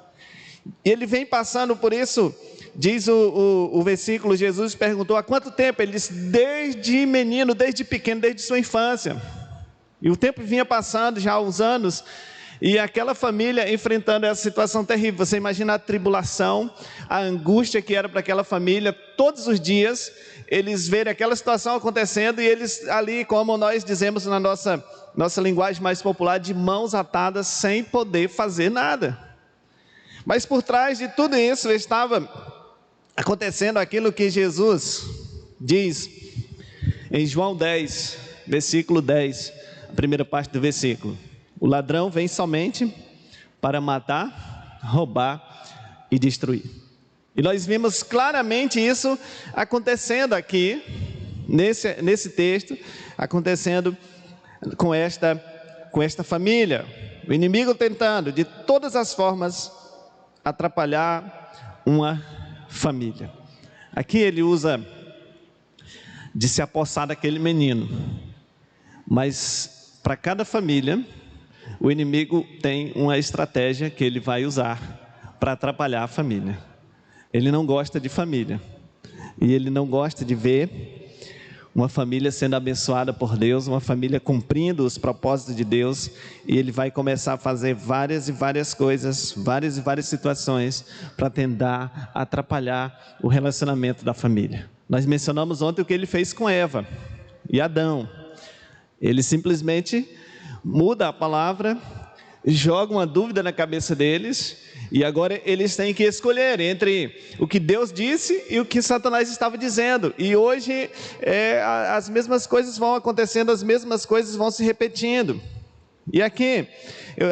Ele vem passando por isso. Diz o versículo, Jesus perguntou: há quanto tempo? Ele disse: desde menino, desde pequeno, desde sua infância. E o tempo vinha passando já há uns anos, e aquela família enfrentando essa situação terrível. Você imagina a tribulação, a angústia que era para aquela família, todos os dias, eles verem aquela situação acontecendo, e eles ali, como nós dizemos na nossa linguagem mais popular, de mãos atadas, sem poder fazer nada. Mas por trás de tudo isso estava acontecendo aquilo que Jesus diz em João 10, versículo 10, a primeira parte do versículo: o ladrão vem somente para matar, roubar e destruir. E nós vimos claramente isso acontecendo aqui, nesse texto, acontecendo com esta família. O inimigo tentando de todas as formas atrapalhar uma família. Aqui ele usa de se apossar daquele menino, mas para cada família o inimigo tem uma estratégia que ele vai usar para atrapalhar a família. Ele não gosta de família, e ele não gosta de ver uma família sendo abençoada por Deus, uma família cumprindo os propósitos de Deus, e ele vai começar a fazer várias e várias coisas, várias e várias situações para tentar atrapalhar o relacionamento da família. Nós mencionamos ontem o que ele fez com Eva e Adão. Ele simplesmente muda a palavra, joga uma dúvida na cabeça deles, e agora eles têm que escolher entre o que Deus disse e o que Satanás estava dizendo. E hoje as mesmas coisas vão acontecendo, as mesmas coisas vão se repetindo. E aqui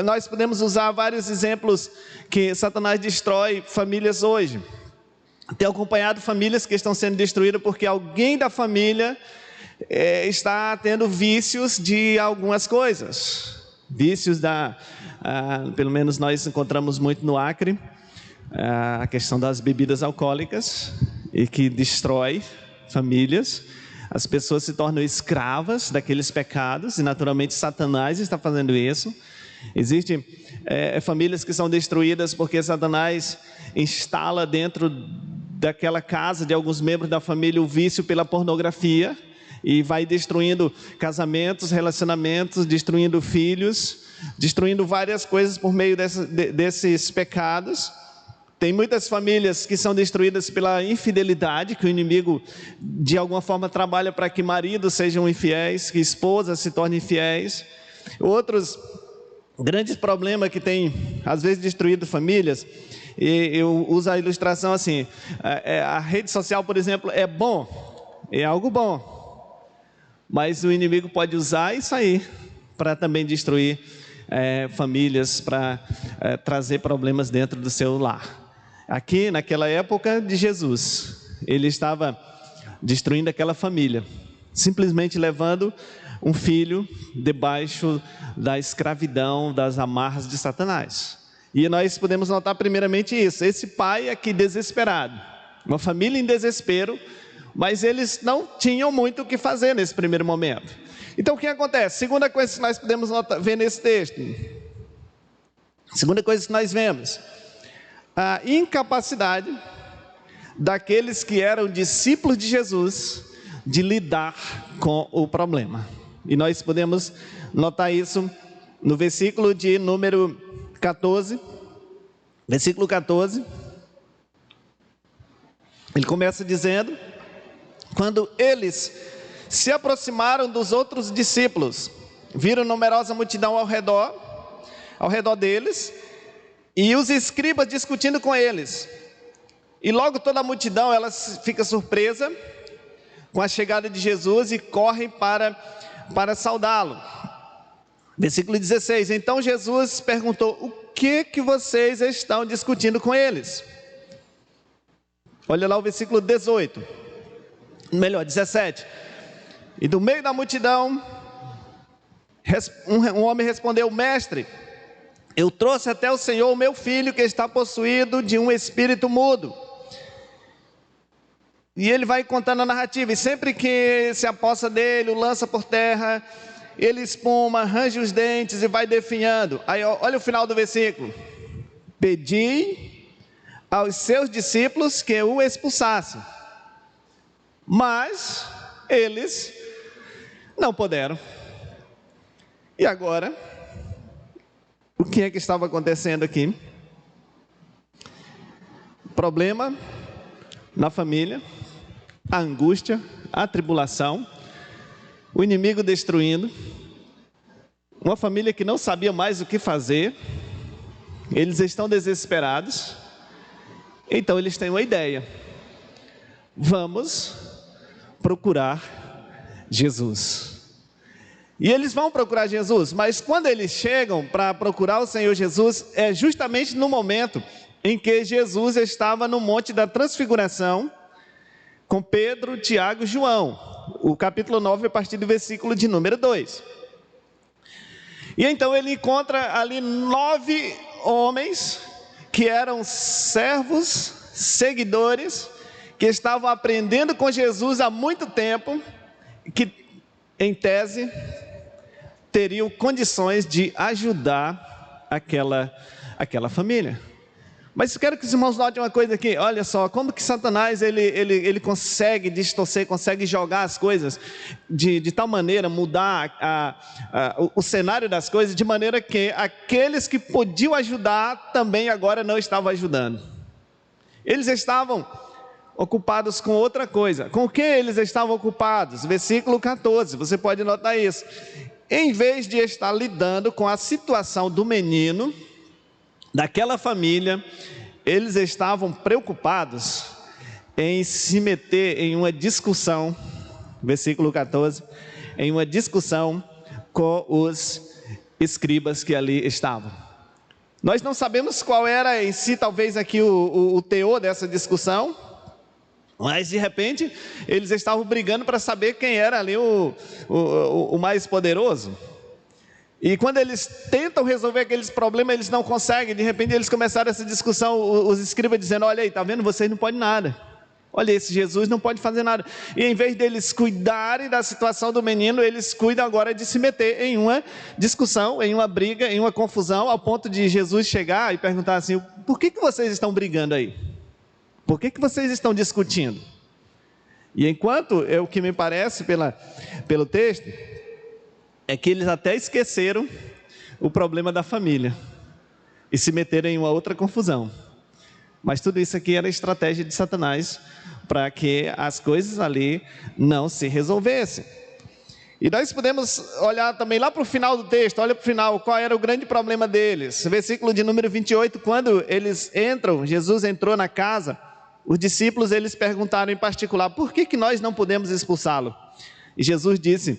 nós podemos usar vários exemplos que Satanás destrói famílias hoje. Tenho acompanhado famílias que estão sendo destruídas porque alguém da família está tendo vícios de algumas coisas. Vícios pelo menos nós encontramos muito no Acre, a questão das bebidas alcoólicas, e que destrói famílias. As pessoas se tornam escravas daqueles pecados, e naturalmente Satanás está fazendo isso. Existem famílias que são destruídas porque Satanás instala dentro daquela casa de alguns membros da família o vício pela pornografia, e vai destruindo casamentos, relacionamentos, destruindo filhos, destruindo várias coisas por meio desses pecados. Tem muitas famílias que são destruídas pela infidelidade, que o inimigo de alguma forma trabalha para que maridos sejam infiéis, que esposas se tornem infiéis. Outros grandes problemas que tem às vezes destruído famílias, e eu uso a ilustração assim: a rede social, por exemplo, é bom, é algo bom, mas o inimigo pode usar isso aí para também destruir famílias, para trazer problemas dentro do seu lar. Aqui, naquela época de Jesus, ele estava destruindo aquela família, simplesmente levando um filho debaixo da escravidão, das amarras de Satanás. E nós podemos notar primeiramente isso: esse pai aqui desesperado, uma família em desespero, mas eles não tinham muito o que fazer nesse primeiro momento. Então o que acontece? Segunda coisa que nós podemos ver nesse texto, segunda coisa que nós vemos, a incapacidade daqueles que eram discípulos de Jesus de lidar com o problema. E nós podemos notar isso no versículo de número 14, versículo 14, ele começa dizendo: quando eles se aproximaram dos outros discípulos, viram numerosa multidão ao redor deles, e os escribas discutindo com eles. E logo toda a multidão ela fica surpresa com a chegada de Jesus e corre para saudá-lo. Versículo 16: então Jesus perguntou: o que vocês estão discutindo com eles? Olha lá o versículo 17. E do meio da multidão, um homem respondeu: mestre, eu trouxe até o Senhor o meu filho que está possuído de um espírito mudo. E ele vai contando a narrativa, e sempre que se aposta dele, o lança por terra, ele espuma, arranja os dentes e vai definhando. Aí olha o final do versículo: pedi aos seus discípulos que o expulsassem, mas eles não puderam. E agora, o que é que estava acontecendo aqui? Problema na família, a angústia, a tribulação, o inimigo destruindo, uma família que não sabia mais o que fazer, eles estão desesperados, então eles têm uma ideia: vamos procurar Jesus. E eles vão procurar Jesus, mas quando eles chegam para procurar o Senhor Jesus, é justamente no momento em que Jesus estava no Monte da Transfiguração, com Pedro, Tiago e João, o capítulo 9, a partir do versículo de número 2. E então ele encontra ali 9 homens, que eram servos, seguidores, que estavam aprendendo com Jesus há muito tempo, que em tese teriam condições de ajudar aquela família. Mas eu quero que os irmãos notem uma coisa aqui. Olha só, como que Satanás ele consegue distorcer, consegue jogar as coisas de tal maneira, mudar o cenário das coisas, de maneira que aqueles que podiam ajudar também agora não estavam ajudando. Eles estavam ocupados com outra coisa. Com o que eles estavam ocupados? Versículo 14, você pode notar isso. Em vez de estar lidando com a situação do menino, daquela família, eles estavam preocupados em se meter em uma discussão, versículo 14, em uma discussão com os escribas que ali estavam. Nós não sabemos qual era em si, talvez aqui o teor dessa discussão, mas de repente eles estavam brigando para saber quem era ali o mais poderoso. E quando eles tentam resolver aqueles problemas, eles não conseguem. De repente eles começaram essa discussão, os escribas dizendo: olha aí, está vendo, vocês não podem nada. Olha, esse Jesus não pode fazer nada. E em vez deles cuidarem da situação do menino, eles cuidam agora de se meter em uma discussão, em uma briga, em uma confusão, ao ponto de Jesus chegar e perguntar assim: por que vocês estão brigando aí? Por que vocês estão discutindo? E enquanto, o que me parece pelo texto, é que eles até esqueceram o problema da família e se meteram em uma outra confusão. Mas tudo isso aqui era estratégia de Satanás para que as coisas ali não se resolvessem. E nós podemos olhar também lá para o final do texto, olha para o final, qual era o grande problema deles. Versículo de número 28, quando eles entram, Jesus entrou na casa, os discípulos eles perguntaram em particular: por que nós não podemos expulsá-lo? E Jesus disse: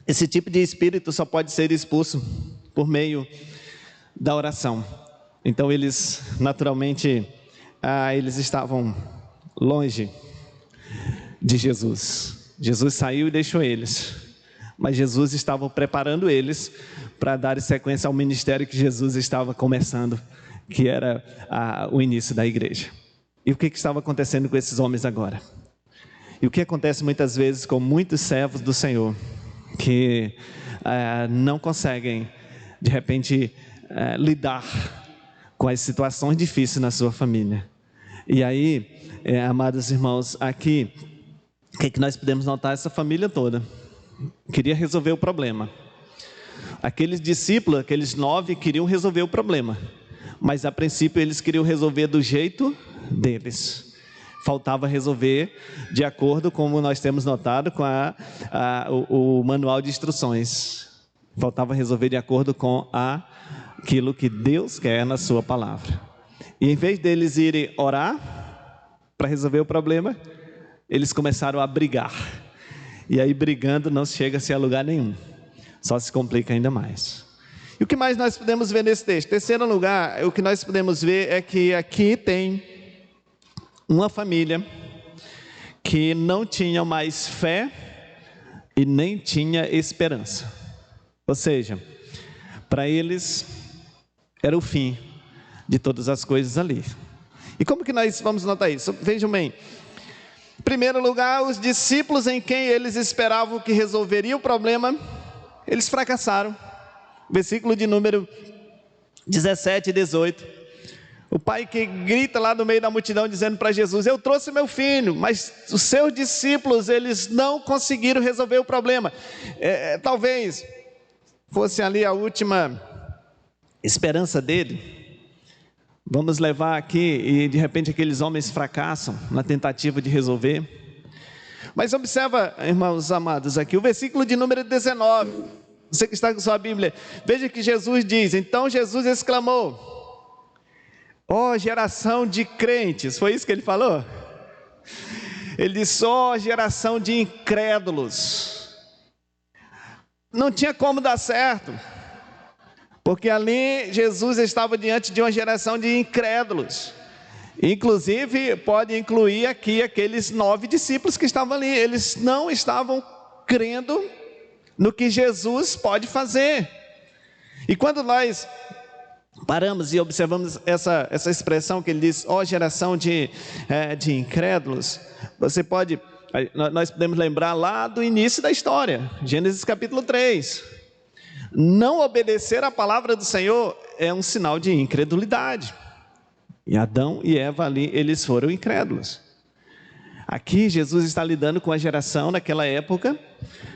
esse tipo de espírito só pode ser expulso por meio da oração. Então eles, naturalmente, eles estavam longe de Jesus. Jesus saiu e deixou eles. Mas Jesus estava preparando eles para dar sequência ao ministério que Jesus estava começando, que era o início da igreja. E o que estava acontecendo com esses homens agora? E o que acontece muitas vezes com muitos servos do Senhor, que não conseguem, de repente, lidar com as situações difíceis na sua família. E aí, amados irmãos, aqui, o que nós podemos notar? Essa família toda queria resolver o problema. Aqueles discípulos, aqueles 9, queriam resolver o problema, mas a princípio eles queriam resolver do jeito deles. Faltava resolver de acordo, como nós temos notado, com o manual de instruções. Faltava resolver de acordo com aquilo que Deus quer na sua palavra. E em vez deles irem orar para resolver o problema, eles começaram a brigar. E aí, brigando, não chega-se a lugar nenhum. Só se complica ainda mais. E o que mais nós podemos ver nesse texto? Terceiro lugar, o que nós podemos ver é que aqui tem uma família que não tinha mais fé e nem tinha esperança. Ou seja, para eles era o fim de todas as coisas ali. E como que nós vamos notar isso? Vejam bem. Em primeiro lugar, os discípulos em quem eles esperavam que resolveria o problema, eles fracassaram. Versículo de número 17 e 18. O pai que grita lá no meio da multidão dizendo para Jesus: eu trouxe meu filho, mas os seus discípulos, eles não conseguiram resolver o problema. Talvez fosse ali a última esperança dele. Vamos levar aqui e de repente aqueles homens fracassam na tentativa de resolver. Mas observa, irmãos amados, aqui o versículo de número 19. Você que está com sua Bíblia, veja que Jesus diz: então Jesus exclamou: ó geração de crentes. Foi isso que ele falou? Ele disse: ó geração de incrédulos. Não tinha como dar certo, porque ali Jesus estava diante de uma geração de incrédulos. Inclusive pode incluir aqui aqueles 9 discípulos que estavam ali. Eles não estavam crendo no que Jesus pode fazer. E quando nós paramos e observamos essa expressão que ele diz: ó geração de incrédulos, nós podemos lembrar lá do início da história, Gênesis capítulo 3. Não obedecer à palavra do Senhor é um sinal de incredulidade. E Adão e Eva ali, eles foram incrédulos. Aqui Jesus está lidando com a geração naquela época,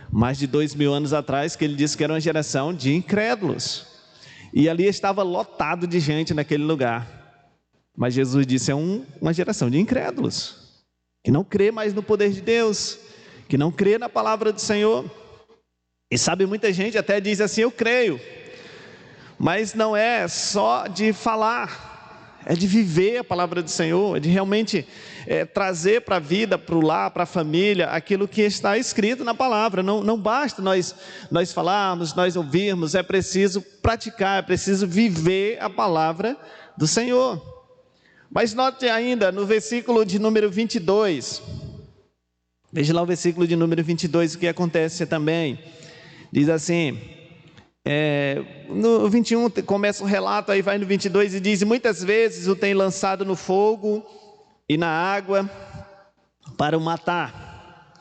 mais de 2000 anos atrás, que ele disse que era uma geração de incrédulos. E ali estava lotado de gente naquele lugar. Mas Jesus disse: é uma geração de incrédulos, que não crê mais no poder de Deus, que não crê na palavra do Senhor. E sabe, muita gente até diz assim: eu creio, mas não é só de falar, é de viver a palavra do Senhor, é de realmente trazer para a vida, para o lar, para a família, aquilo que está escrito na palavra. Não basta nós falarmos, nós ouvirmos, é preciso praticar, é preciso viver a palavra do Senhor. Mas note ainda no versículo de número 22, veja lá o versículo de número 22, o que acontece também. Diz assim, no 21 começa o relato, aí vai no 22 e diz: muitas vezes o tem lançado no fogo e na água para o matar.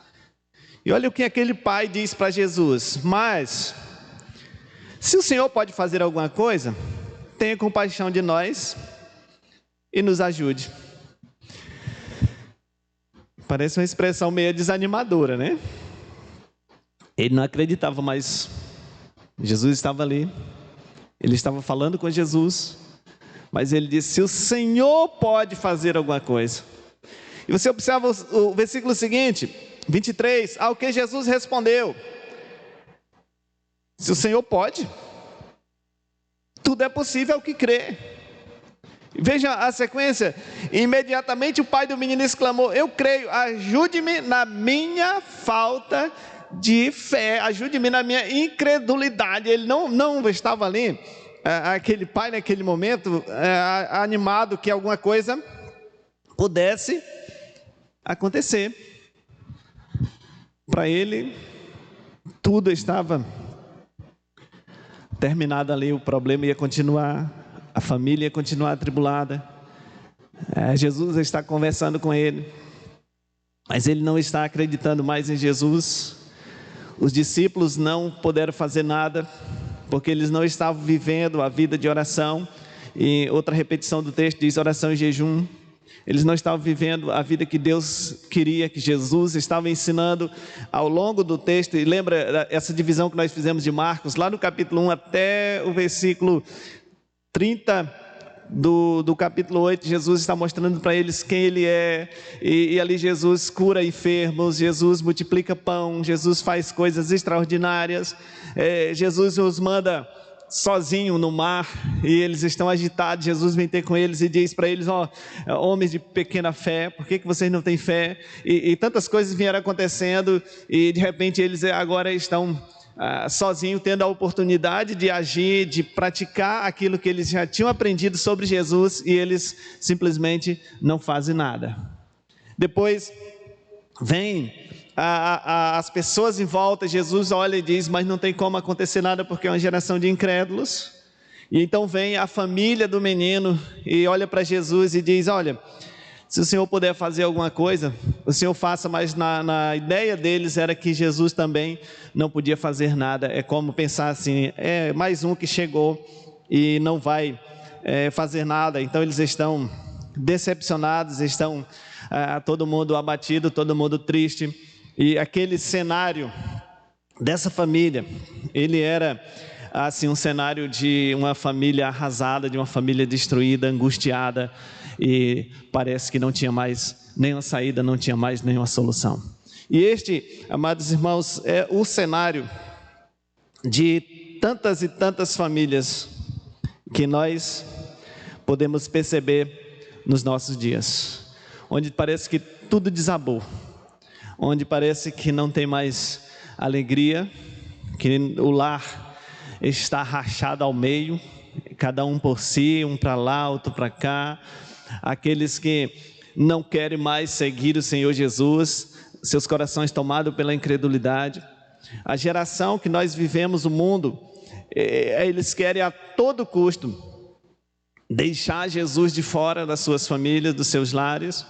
E olha o que aquele pai diz para Jesus: mas se o Senhor pode fazer alguma coisa, tenha compaixão de nós e nos ajude. Parece uma expressão meio desanimadora, né? Ele não acreditava, mas Jesus estava ali, ele estava falando com Jesus, mas ele disse: se o Senhor pode fazer alguma coisa. E você observa o versículo seguinte, 23, ao que Jesus respondeu: se o Senhor pode, tudo é possível ao que crê. Veja a sequência: imediatamente o pai do menino exclamou: eu creio, ajude-me na minha falta de fé, ajude-me na minha incredulidade. Ele não estava ali, aquele pai naquele momento, animado que alguma coisa pudesse acontecer. Para ele, tudo estava terminado ali, o problema ia continuar, a família ia continuar atribulada. Jesus está conversando com ele, mas ele não está acreditando mais em Jesus. Os discípulos não puderam fazer nada, porque eles não estavam vivendo a vida de oração. E outra repetição do texto diz: oração e jejum. Eles não estavam vivendo a vida que Deus queria, que Jesus estava ensinando ao longo do texto. E lembra essa divisão que nós fizemos de Marcos, lá no capítulo 1 até o versículo 30 do capítulo 8, Jesus está mostrando para eles quem Ele é, e ali Jesus cura enfermos, Jesus multiplica pão, Jesus faz coisas extraordinárias, Jesus os manda sozinho no mar, e eles estão agitados. Jesus vem ter com eles e diz para eles: homens de pequena fé, por que vocês não têm fé? E tantas coisas vieram acontecendo, e de repente eles agora estão sozinho, tendo a oportunidade de agir, de praticar aquilo que eles já tinham aprendido sobre Jesus, e eles simplesmente não fazem nada. Depois vem as pessoas em volta, Jesus olha e diz, mas não tem como acontecer nada porque é uma geração de incrédulos. E então vem a família do menino e olha para Jesus e diz, olha, se o Senhor puder fazer alguma coisa, o Senhor faça, mas na ideia deles era que Jesus também não podia fazer nada. É como pensar assim, é mais um que chegou e não vai fazer nada. Então eles estão decepcionados, estão todo mundo abatido, todo mundo triste. E aquele cenário dessa família, ele era assim um cenário de uma família arrasada, de uma família destruída, angustiada, e parece que não tinha mais nenhuma saída, não tinha mais nenhuma solução. E este, amados irmãos, é o cenário de tantas e tantas famílias que nós podemos perceber nos nossos dias, onde parece que tudo desabou, onde parece que não tem mais alegria, que o lar está rachado ao meio, cada um por si, um para lá, outro para cá. Aqueles que não querem mais seguir o Senhor Jesus, seus corações tomados pela incredulidade. A geração que nós vivemos, o mundo, eles querem a todo custo deixar Jesus de fora das suas famílias, dos seus lares.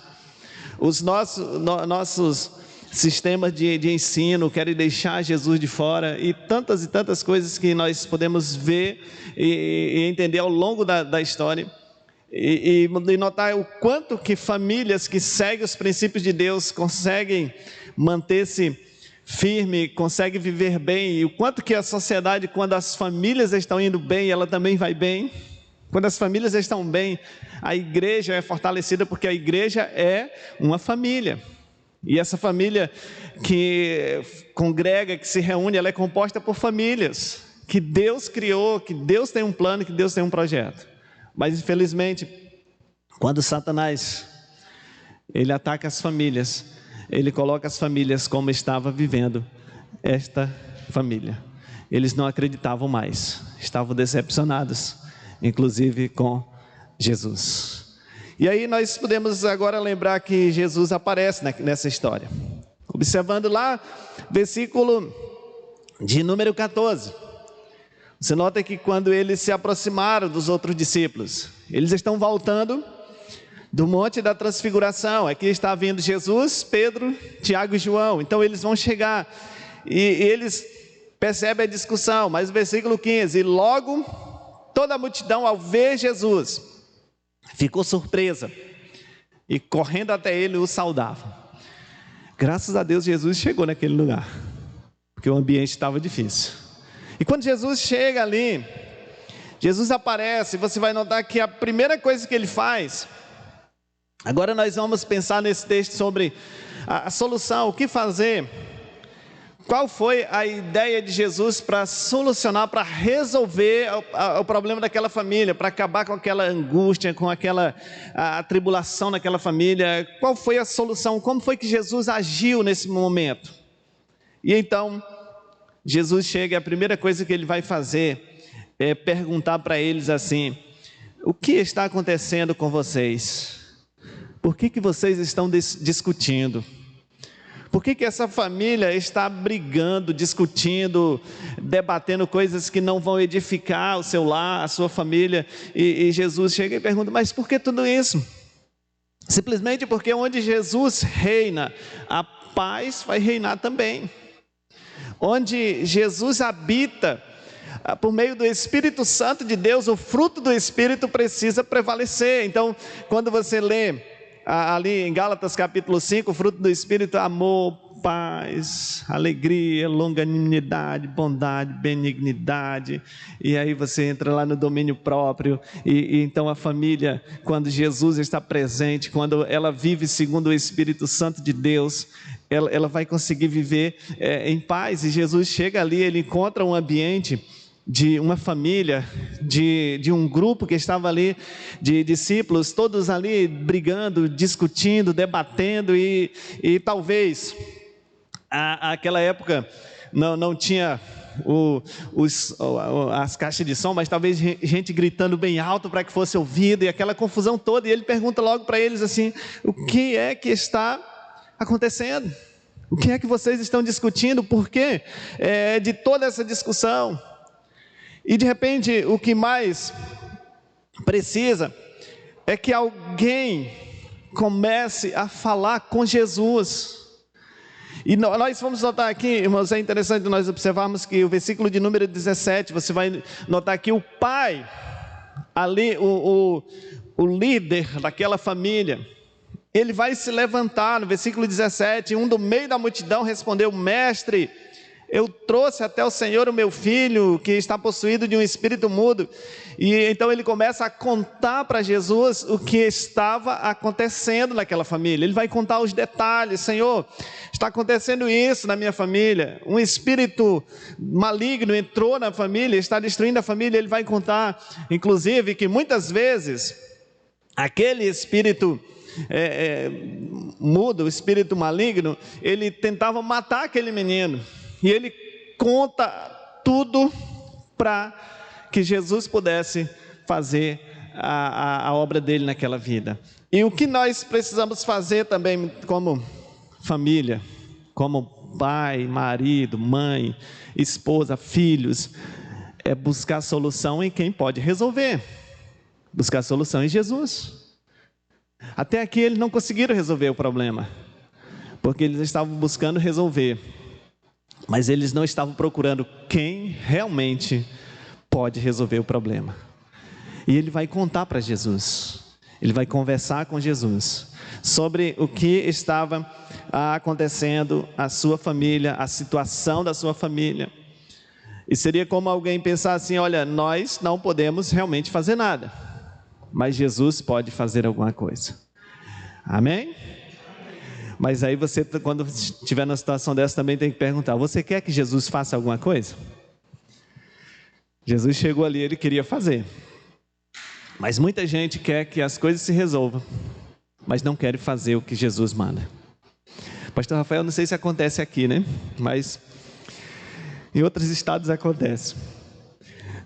Os nossos sistemas de ensino querem deixar Jesus de fora, e tantas coisas que nós podemos ver e entender ao longo da história, e notar o quanto que famílias que seguem os princípios de Deus conseguem manter-se firme, conseguem viver bem, e o quanto que a sociedade, quando as famílias estão indo bem, ela também vai bem. Quando as famílias estão bem, a igreja é fortalecida, porque a igreja é uma família. E essa família que congrega, que se reúne, ela é composta por famílias que Deus criou, que Deus tem um plano, que Deus tem um projeto. Mas infelizmente, quando Satanás, ele ataca as famílias, ele coloca as famílias como estava vivendo esta família. Eles não acreditavam mais, estavam decepcionados, inclusive com Jesus. E aí nós podemos agora lembrar que Jesus aparece nessa história. Observando lá, versículo de número 14. Você nota que quando eles se aproximaram dos outros discípulos, eles estão voltando do Monte da Transfiguração. Aqui está vindo Jesus, Pedro, Tiago e João. Então eles vão chegar e eles percebem a discussão. Mas o versículo 15, e logo toda a multidão ao ver Jesus ficou surpresa e correndo até ele o saudava. Graças a Deus Jesus chegou naquele lugar, porque o ambiente estava difícil. E quando Jesus chega ali, Jesus aparece, você vai notar que a primeira coisa que ele faz, agora nós vamos pensar nesse texto sobre a solução, o que fazer. Qual foi a ideia de Jesus para solucionar, para resolver o problema daquela família, para acabar com aquela angústia, com aquela tribulação naquela família? Qual foi a solução? Como foi que Jesus agiu nesse momento? E então, Jesus chega e a primeira coisa que ele vai fazer é perguntar para eles assim: o que está acontecendo com vocês? Por que vocês estão discutindo? Por que essa família está brigando, discutindo, debatendo coisas que não vão edificar o seu lar, a sua família? E Jesus chega e pergunta: mas por que tudo isso? Simplesmente porque onde Jesus reina, a paz vai reinar também. Onde Jesus habita, por meio do Espírito Santo de Deus, o fruto do Espírito precisa prevalecer. Então, quando você lê ali em Gálatas capítulo 5, o fruto do Espírito: amor, paz, alegria, longanimidade, bondade, benignidade. E aí você entra lá no domínio próprio, e então a família, quando Jesus está presente, quando ela vive segundo o Espírito Santo de Deus, ela vai conseguir viver em paz. E Jesus chega ali, ele encontra um ambiente de uma família, de um grupo que estava ali, de discípulos, todos ali brigando, discutindo, debatendo, e talvez aquela época não tinha as caixas de som, mas talvez gente gritando bem alto para que fosse ouvido, e aquela confusão toda. E ele pergunta logo para eles assim: o que é que está acontecendo? O que é que vocês estão discutindo? Por quê de toda essa discussão? E de repente, o que mais precisa é que alguém comece a falar com Jesus. E nós vamos notar aqui, irmãos, é interessante nós observarmos que o versículo de número 17, você vai notar que o pai, ali, o líder daquela família, ele vai se levantar, no versículo 17, um do meio da multidão respondeu: mestre, eu trouxe até o Senhor o meu filho, que está possuído de um espírito mudo. E então ele começa a contar para Jesus o que estava acontecendo naquela família. Ele vai contar os detalhes: Senhor, está acontecendo isso na minha família, um espírito maligno entrou na família, está destruindo a família. Ele vai contar, inclusive, que muitas vezes aquele espírito mudo, o espírito maligno, ele tentava matar aquele menino. E ele conta tudo para que Jesus pudesse fazer a obra dele naquela vida. E o que nós precisamos fazer também como família, como pai, marido, mãe, esposa, filhos, é buscar solução em quem pode resolver. Buscar solução em Jesus. Até aqui eles não conseguiram resolver o problema, porque eles estavam buscando resolver, mas eles não estavam procurando quem realmente pode resolver o problema. E ele vai contar para Jesus, ele vai conversar com Jesus sobre o que estava acontecendo, a sua família, a situação da sua família. E seria como alguém pensar assim: olha, nós não podemos realmente fazer nada, mas Jesus pode fazer alguma coisa. Amém? Mas aí você, quando estiver na situação dessa, também tem que perguntar: você quer que Jesus faça alguma coisa? Jesus chegou ali, ele queria fazer. Mas muita gente quer que as coisas se resolvam, mas não quer fazer o que Jesus manda. Pastor Rafael, não sei se acontece aqui, né? Mas em outros estados acontece.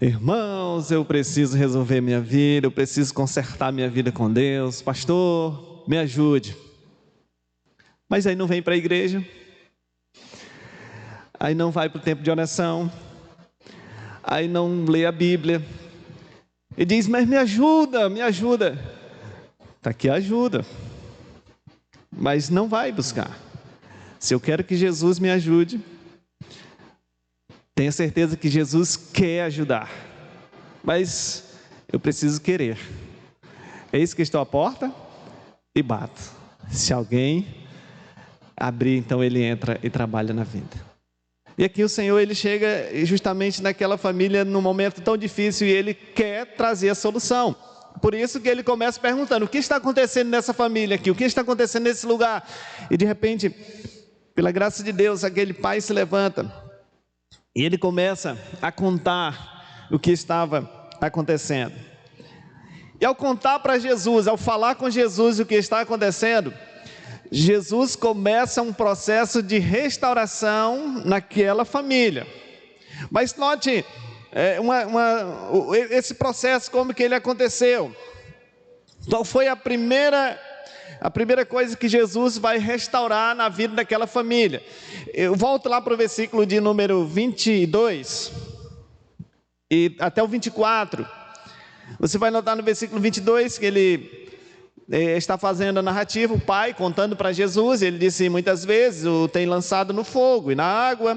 Irmãos, eu preciso resolver minha vida, eu preciso consertar minha vida com Deus. Pastor, me ajude. Mas aí não vem para a igreja, aí não vai para o tempo de oração, aí não lê a Bíblia, e diz: mas me ajuda, me ajuda. Está aqui a ajuda, mas não vai buscar. Se eu quero que Jesus me ajude, tenha certeza que Jesus quer ajudar, mas eu preciso querer. Eis que estou à porta e bato. Se alguém abrir, então ele entra e trabalha na vida. E aqui o Senhor, ele chega justamente naquela família num momento tão difícil e ele quer trazer a solução. Por isso que ele começa perguntando: o que está acontecendo nessa família aqui? O que está acontecendo nesse lugar? E de repente, pela graça de Deus, aquele pai se levanta e ele começa a contar o que estava acontecendo. E ao contar para Jesus, ao falar com Jesus o que está acontecendo, Jesus começa um processo de restauração naquela família. Mas note esse processo, como que ele aconteceu. Qual foi a primeira coisa que Jesus vai restaurar na vida daquela família? Eu volto lá para o versículo de número 22 e até o 24. Você vai notar no versículo 22 que ele está fazendo a narrativa, o pai contando para Jesus. Ele disse: muitas vezes o tem lançado no fogo e na água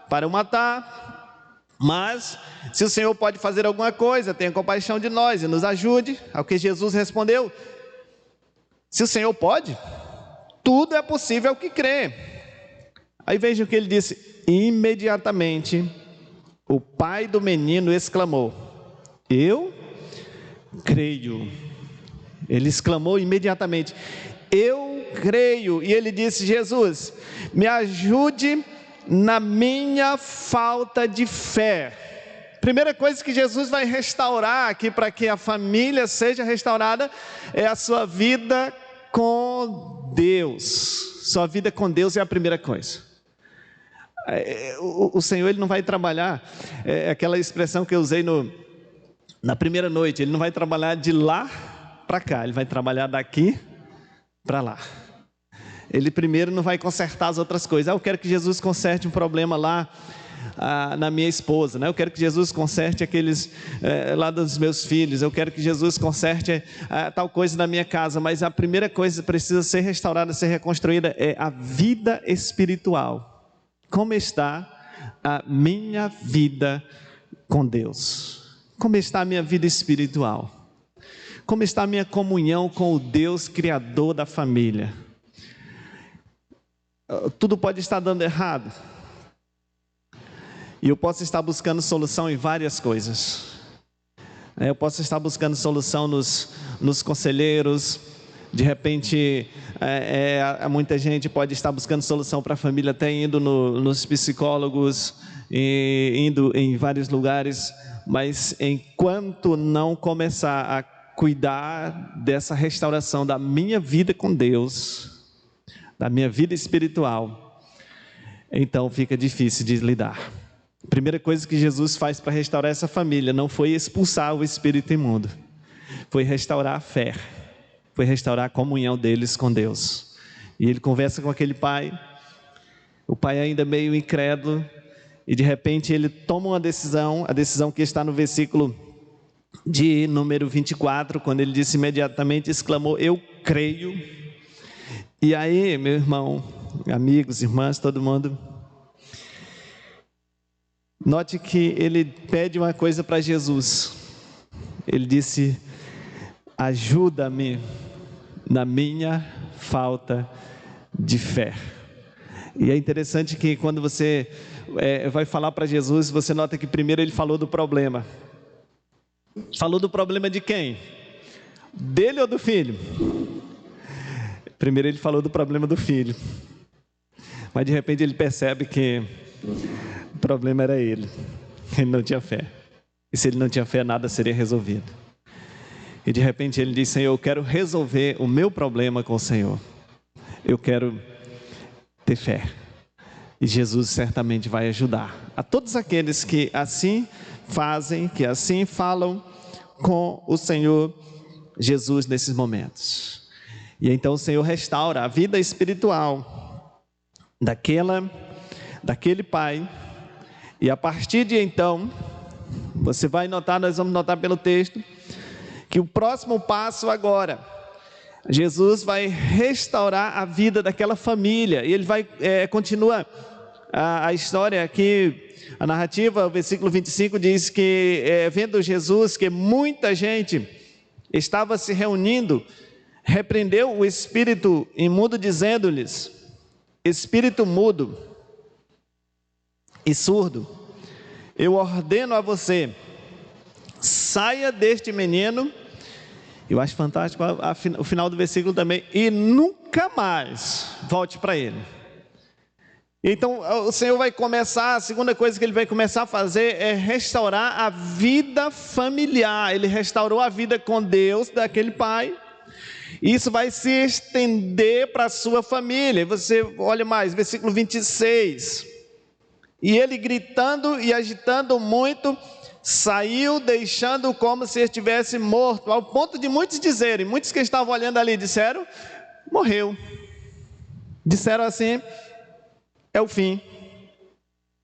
para o matar, mas se o Senhor pode fazer alguma coisa, tenha compaixão de nós e nos ajude. Ao que Jesus respondeu: se o Senhor pode, tudo é possível ao que crê. Aí veja o que ele disse: imediatamente o pai do menino exclamou: eu creio. Ele exclamou imediatamente: eu creio. E ele disse: Jesus, me ajude na minha falta de fé. Primeira coisa que Jesus vai restaurar aqui para que a família seja restaurada é a sua vida com Deus. Sua vida com Deus é a primeira coisa. O Senhor, ele não vai trabalhar, aquela expressão que eu usei na primeira noite, ele não vai trabalhar de lá para cá, ele vai trabalhar daqui para lá. ele primeiro não vai consertar as outras coisas. Eu quero que Jesus conserte um problema lá na minha esposa, né? Eu quero que Jesus conserte aqueles lá dos meus filhos, eu quero que Jesus conserte tal coisa na minha casa, mas a primeira coisa que precisa ser restaurada, ser reconstruída é a vida espiritual. Como está a minha vida com Deus? Como está a minha vida espiritual? Como está a minha comunhão com o Deus Criador da família? Tudo pode estar dando errado, e eu posso estar buscando solução em várias coisas. Eu posso estar buscando solução nos conselheiros. De repente, muita gente pode estar buscando solução para a família, até indo nos psicólogos, indo em vários lugares. Mas enquanto não começar a cuidar dessa restauração da minha vida com Deus, da minha vida espiritual, então fica difícil de lidar. A primeira coisa que Jesus faz para restaurar essa família não foi expulsar o espírito imundo, foi restaurar a fé, foi restaurar a comunhão deles com Deus. E ele conversa com aquele pai, o pai ainda meio incrédulo, e de repente ele toma uma decisão, a decisão que está no versículo de número 24, quando ele disse imediatamente, exclamou: eu creio. E aí, meu irmão, amigos, irmãs, todo mundo, note que ele pede uma coisa para Jesus. Ele disse: ajuda-me na minha falta de fé. E é interessante que quando você vai falar para Jesus, você nota que primeiro ele falou do problema. Falou do problema de quem? Dele ou do filho? Primeiro ele falou do problema do filho, mas de repente ele percebe que o problema era ele não tinha fé, e se ele não tinha fé, nada seria resolvido. E de repente ele diz: Senhor, eu quero resolver o meu problema com o Senhor, eu quero ter fé. E Jesus certamente vai ajudar a todos aqueles que assim fazem, que assim falam com o Senhor Jesus nesses momentos. E então o Senhor restaura a vida espiritual daquele pai. E a partir de então, você vai notar, nós vamos notar pelo texto, que o próximo passo agora, Jesus vai restaurar a vida daquela família. E ele vai, continua a história aqui, a narrativa, o versículo 25 diz que, vendo Jesus que muita gente estava se reunindo, repreendeu o espírito imundo, dizendo-lhes: espírito mudo e surdo, eu ordeno a você, saia deste menino. Eu acho fantástico o final do versículo também: e nunca mais volte para ele. Então o Senhor vai começar, a segunda coisa que ele vai começar a fazer é restaurar a vida familiar. Ele restaurou a vida com Deus daquele pai. Isso vai se estender para a sua família. Você olha mais, versículo 26. E ele, gritando e agitando muito, saiu, deixando como se estivesse morto, ao ponto de muitos dizerem, muitos que estavam olhando ali disseram: morreu. Disseram assim: é o fim.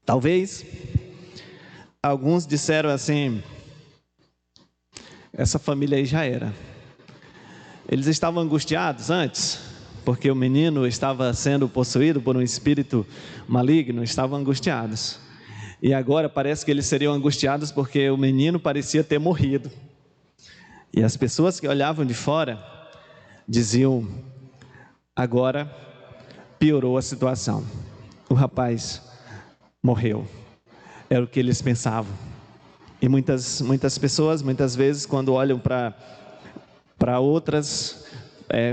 Talvez alguns disseram assim: essa família aí já era. Eles estavam angustiados antes, porque o menino estava sendo possuído por um espírito maligno, estavam angustiados. E agora parece que eles seriam angustiados porque o menino parecia ter morrido. E as pessoas que olhavam de fora diziam: agora piorou a situação. O rapaz morreu. Era o que eles pensavam. E muitas pessoas, muitas vezes, quando olham para outras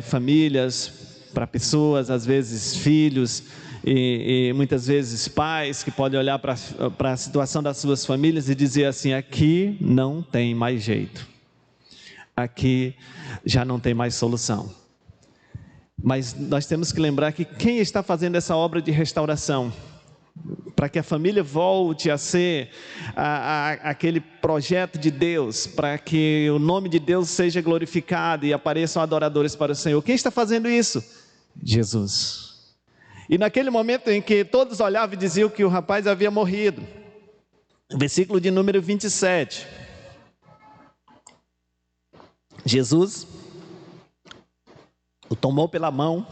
famílias, para pessoas, às vezes filhos, e muitas vezes pais que podem olhar para a situação das suas famílias e dizer assim: aqui não tem mais jeito, aqui já não tem mais solução. Mas nós temos que lembrar que quem está fazendo essa obra de restauração, para que a família volte a ser aquele projeto de Deus, para que o nome de Deus seja glorificado e apareçam adoradores para o Senhor, quem está fazendo isso? Jesus. E naquele momento em que todos olhavam e diziam que o rapaz havia morrido, versículo de número 27, Jesus o tomou pela mão,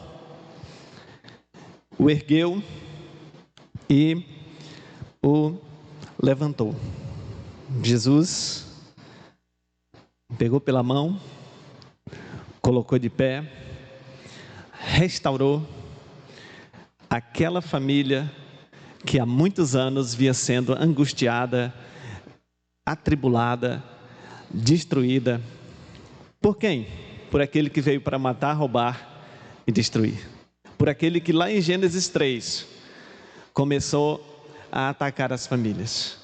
o ergueu e o levantou. Jesus pegou pela mão, colocou de pé, restaurou aquela família que há muitos anos vinha sendo angustiada, atribulada, destruída. Por quem? Por aquele que veio para matar, roubar e destruir. Por aquele que lá em Gênesis 3 começou a atacar as famílias.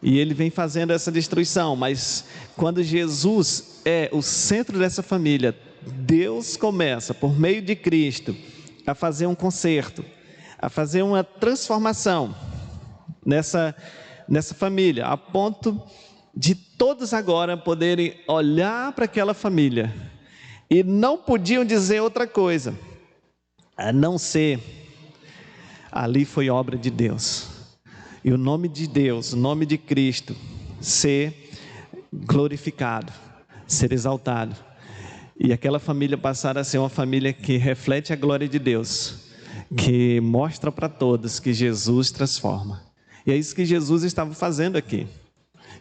E ele vem fazendo essa destruição, mas quando Jesus é o centro dessa família, Deus começa, por meio de Cristo, a fazer um conserto, a fazer uma transformação nessa família, a ponto de todos agora poderem olhar para aquela família e não podiam dizer outra coisa, a não ser, ali foi obra de Deus. E o nome de Deus, o nome de Cristo, ser glorificado, ser exaltado. E aquela família passar a ser uma família que reflete a glória de Deus, que mostra para todos que Jesus transforma. E é isso que Jesus estava fazendo aqui.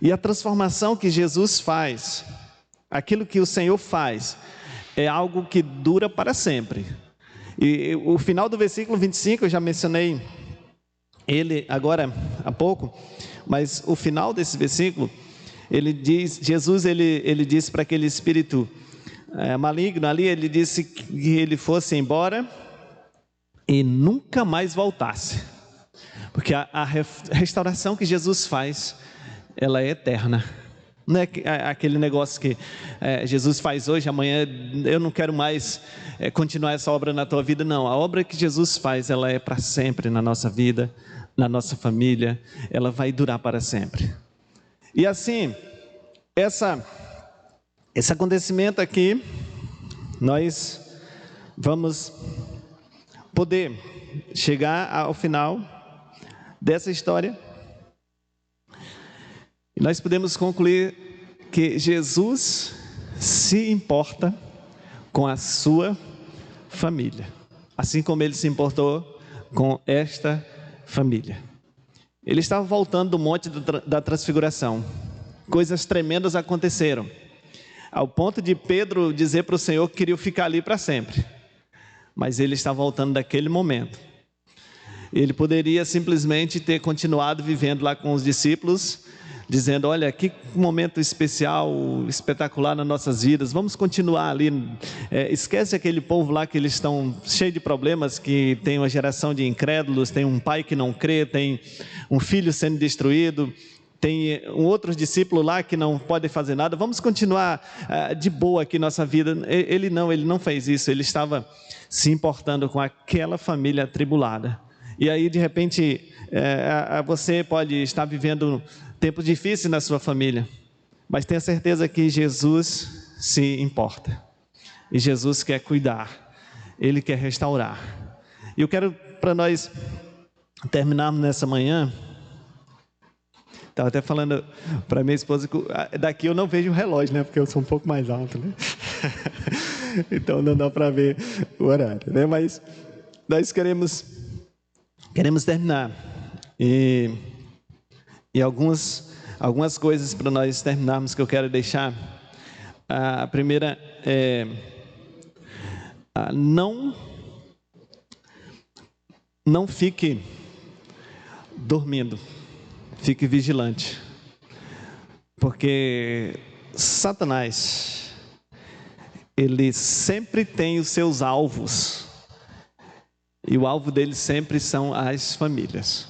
E a transformação que Jesus faz, aquilo que o Senhor faz, é algo que dura para sempre. E o final do versículo 25, eu já mencionei ele agora há pouco, mas o final desse versículo, ele diz, Jesus ele disse para aquele espírito maligno ali, ele disse que ele fosse embora e nunca mais voltasse, porque a restauração que Jesus faz, ela é eterna. Não é aquele negócio que Jesus faz hoje, amanhã eu não quero mais continuar essa obra na tua vida. Não, a obra que Jesus faz, ela é para sempre na nossa vida, na nossa família, ela vai durar para sempre. E assim, esse acontecimento aqui, nós vamos poder chegar ao final dessa história. E nós podemos concluir que Jesus se importa com a sua família, assim como ele se importou com esta família. Ele estava voltando do monte da transfiguração. Coisas tremendas aconteceram, ao ponto de Pedro dizer para o Senhor que queria ficar ali para sempre. Mas ele está voltando daquele momento. Ele poderia simplesmente ter continuado vivendo lá com os discípulos, dizendo, olha, que momento especial, espetacular nas nossas vidas, vamos continuar ali, esquece aquele povo lá que eles estão cheios de problemas, que tem uma geração de incrédulos, tem um pai que não crê, tem um filho sendo destruído, tem um outro discípulo lá que não pode fazer nada, vamos continuar de boa aqui nossa vida. Ele não fez isso, ele estava se importando com aquela família atribulada. E aí de repente você pode estar vivendo tempos difíceis na sua família, mas tenha certeza que Jesus se importa, e Jesus quer cuidar, Ele quer restaurar. E eu quero, para nós terminarmos nessa manhã, estava até falando para minha esposa que daqui eu não vejo o relógio, né? Porque eu sou um pouco mais alto, né? Então não dá para ver o horário, né? Mas nós queremos terminar. E algumas coisas para nós terminarmos que eu quero deixar. A primeira é não fique dormindo, fique vigilante, porque Satanás, ele sempre tem os seus alvos, e o alvo dele sempre são as famílias.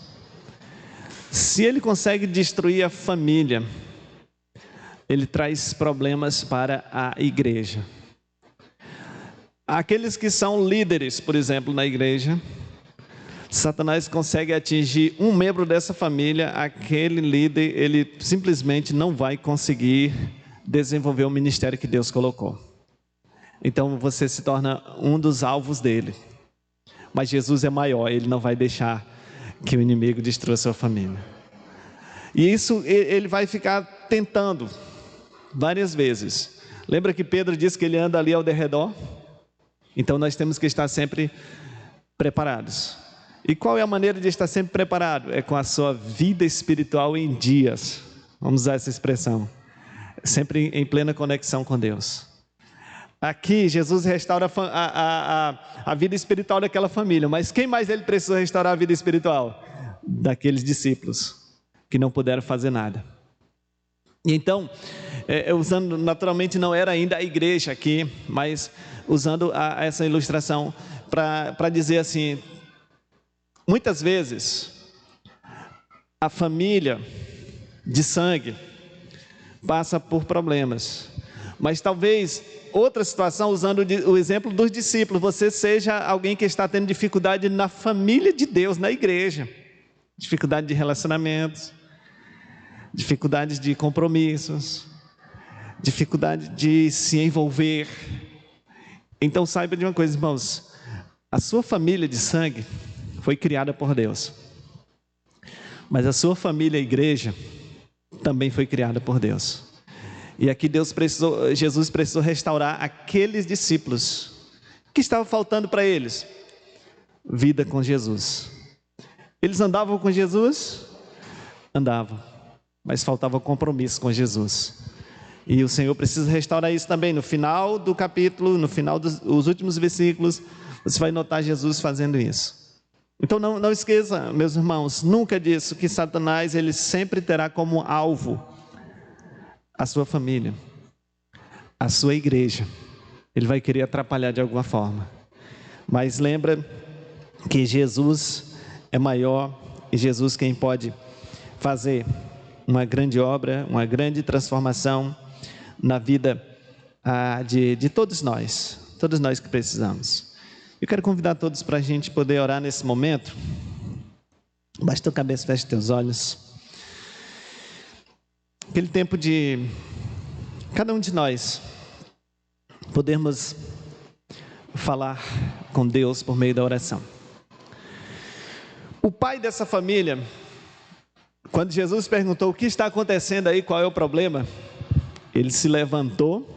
Se ele consegue destruir a família, ele traz problemas para a igreja. Aqueles que são líderes, por exemplo, na igreja, Satanás consegue atingir um membro dessa família, aquele líder, ele simplesmente não vai conseguir desenvolver o ministério que Deus colocou. Então você se torna um dos alvos dele. mas Jesus é maior, Ele não vai deixar que o inimigo destrua a sua família. E isso ele vai ficar tentando várias vezes. Lembra que Pedro disse que ele anda ali ao derredor? Então nós temos que estar sempre preparados. E qual é a maneira de estar sempre preparado? É com a sua vida espiritual em dias. Vamos usar essa expressão. Sempre em plena conexão com Deus. Aqui Jesus restaura a vida espiritual daquela família. Mas quem mais ele precisou restaurar a vida espiritual? Daqueles discípulos que não puderam fazer nada. E então, usando, naturalmente não era ainda a igreja aqui, mas usando essa ilustração para dizer assim, muitas vezes a família de sangue passa por problemas, mas talvez outra situação, usando o exemplo dos discípulos, você seja alguém que está tendo dificuldade na família de Deus, na igreja, dificuldade de relacionamentos, dificuldades de compromissos, dificuldade de se envolver. Então saiba de uma coisa, irmãos, a sua família de sangue foi criada por Deus, mas a sua família, a igreja, também foi criada por Deus. E aqui Jesus precisou restaurar aqueles discípulos. O que estava faltando para eles? Vida com Jesus. Eles andavam com Jesus? Andavam, mas faltava compromisso com Jesus. E o Senhor precisa restaurar isso também. No final do capítulo, no final dos últimos versículos, você vai notar Jesus fazendo isso. Então não esqueça, meus irmãos, nunca disso, que Satanás ele sempre terá como alvo a sua família, a sua igreja. Ele vai querer atrapalhar de alguma forma. Mas lembra que Jesus é maior e Jesus quem pode fazer uma grande obra, uma grande transformação na vida de todos nós que precisamos. Eu quero convidar todos para a gente poder orar nesse momento. Baixa tua cabeça, fecha teus olhos. Aquele tempo de cada um de nós podermos falar com Deus por meio da oração. O pai dessa família, quando Jesus perguntou o que está acontecendo aí, qual é o problema, ele se levantou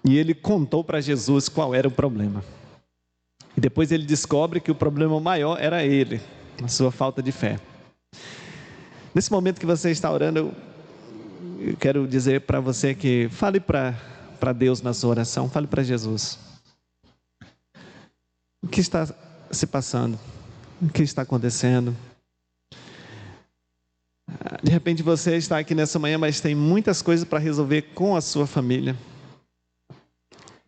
e ele contou para Jesus qual era o problema. E depois ele descobre que o problema maior era ele, a sua falta de fé. Nesse momento que você está orando, eu quero dizer para você que fale para Deus na sua oração, fale para Jesus. O que está se passando? O que está acontecendo? De repente você está aqui nessa manhã, mas tem muitas coisas para resolver com a sua família.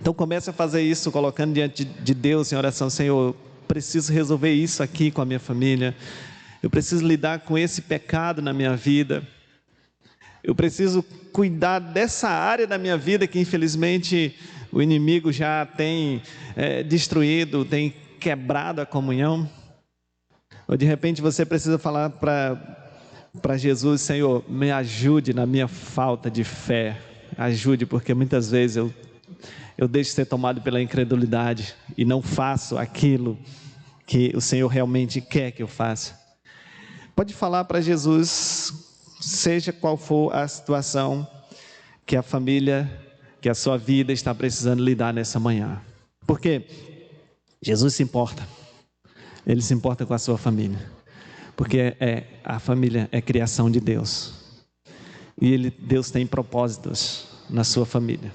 Então comece a fazer isso, colocando diante de Deus em oração. Senhor, eu preciso resolver isso aqui com a minha família. Eu preciso lidar com esse pecado na minha vida. Eu preciso cuidar dessa área da minha vida que infelizmente o inimigo já tem destruído, tem quebrado a comunhão. Ou de repente você precisa falar para Jesus: Senhor, me ajude na minha falta de fé. Ajude, porque muitas vezes eu deixo ser tomado pela incredulidade e não faço aquilo que o Senhor realmente quer que eu faça. Pode falar para Jesus, seja qual for a situação que a família, que a sua vida está precisando lidar nessa manhã. Porque Jesus se importa. Ele se importa com a sua família. Porque a família é criação de Deus. E Deus tem propósitos na sua família.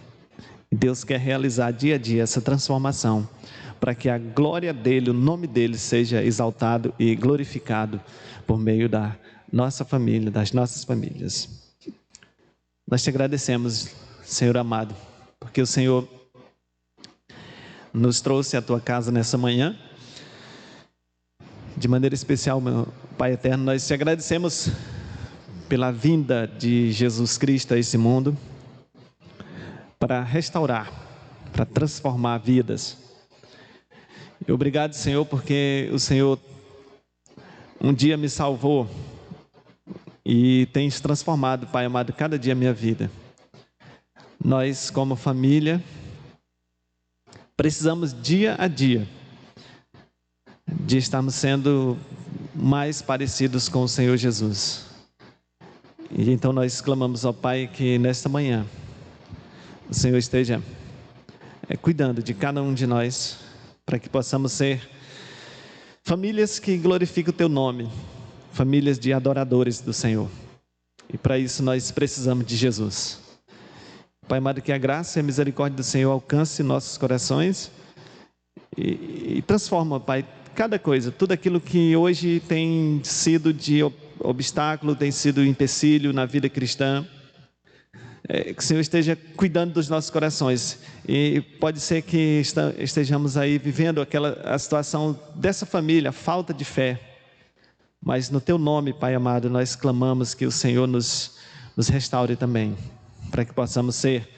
E Deus quer realizar dia a dia essa transformação, para que a glória dele, o nome dele seja exaltado e glorificado por meio da nossa família, das nossas famílias. Nós te agradecemos, Senhor amado, porque o Senhor nos trouxe à tua casa nessa manhã. De maneira especial, meu Pai eterno, nós te agradecemos pela vinda de Jesus Cristo a esse mundo, para restaurar, para transformar vidas. E obrigado, Senhor, porque o Senhor um dia me salvou e tens transformado, Pai amado, cada dia a minha vida. Nós, como família, precisamos dia a dia de estarmos sendo mais parecidos com o Senhor Jesus. E então nós clamamos ao Pai que nesta manhã o Senhor esteja cuidando de cada um de nós, para que possamos ser famílias que glorificam o Teu nome, famílias de adoradores do Senhor. E para isso nós precisamos de Jesus. Pai amado, que a graça e a misericórdia do Senhor alcance nossos corações e transforma, Pai, cada coisa, tudo aquilo que hoje tem sido de obstáculo, tem sido empecilho na vida cristã. Que o Senhor esteja cuidando dos nossos corações. E pode ser que estejamos aí vivendo a situação dessa família, a falta de fé. Mas no Teu nome, Pai amado, nós clamamos que o Senhor nos restaure também, para que possamos ser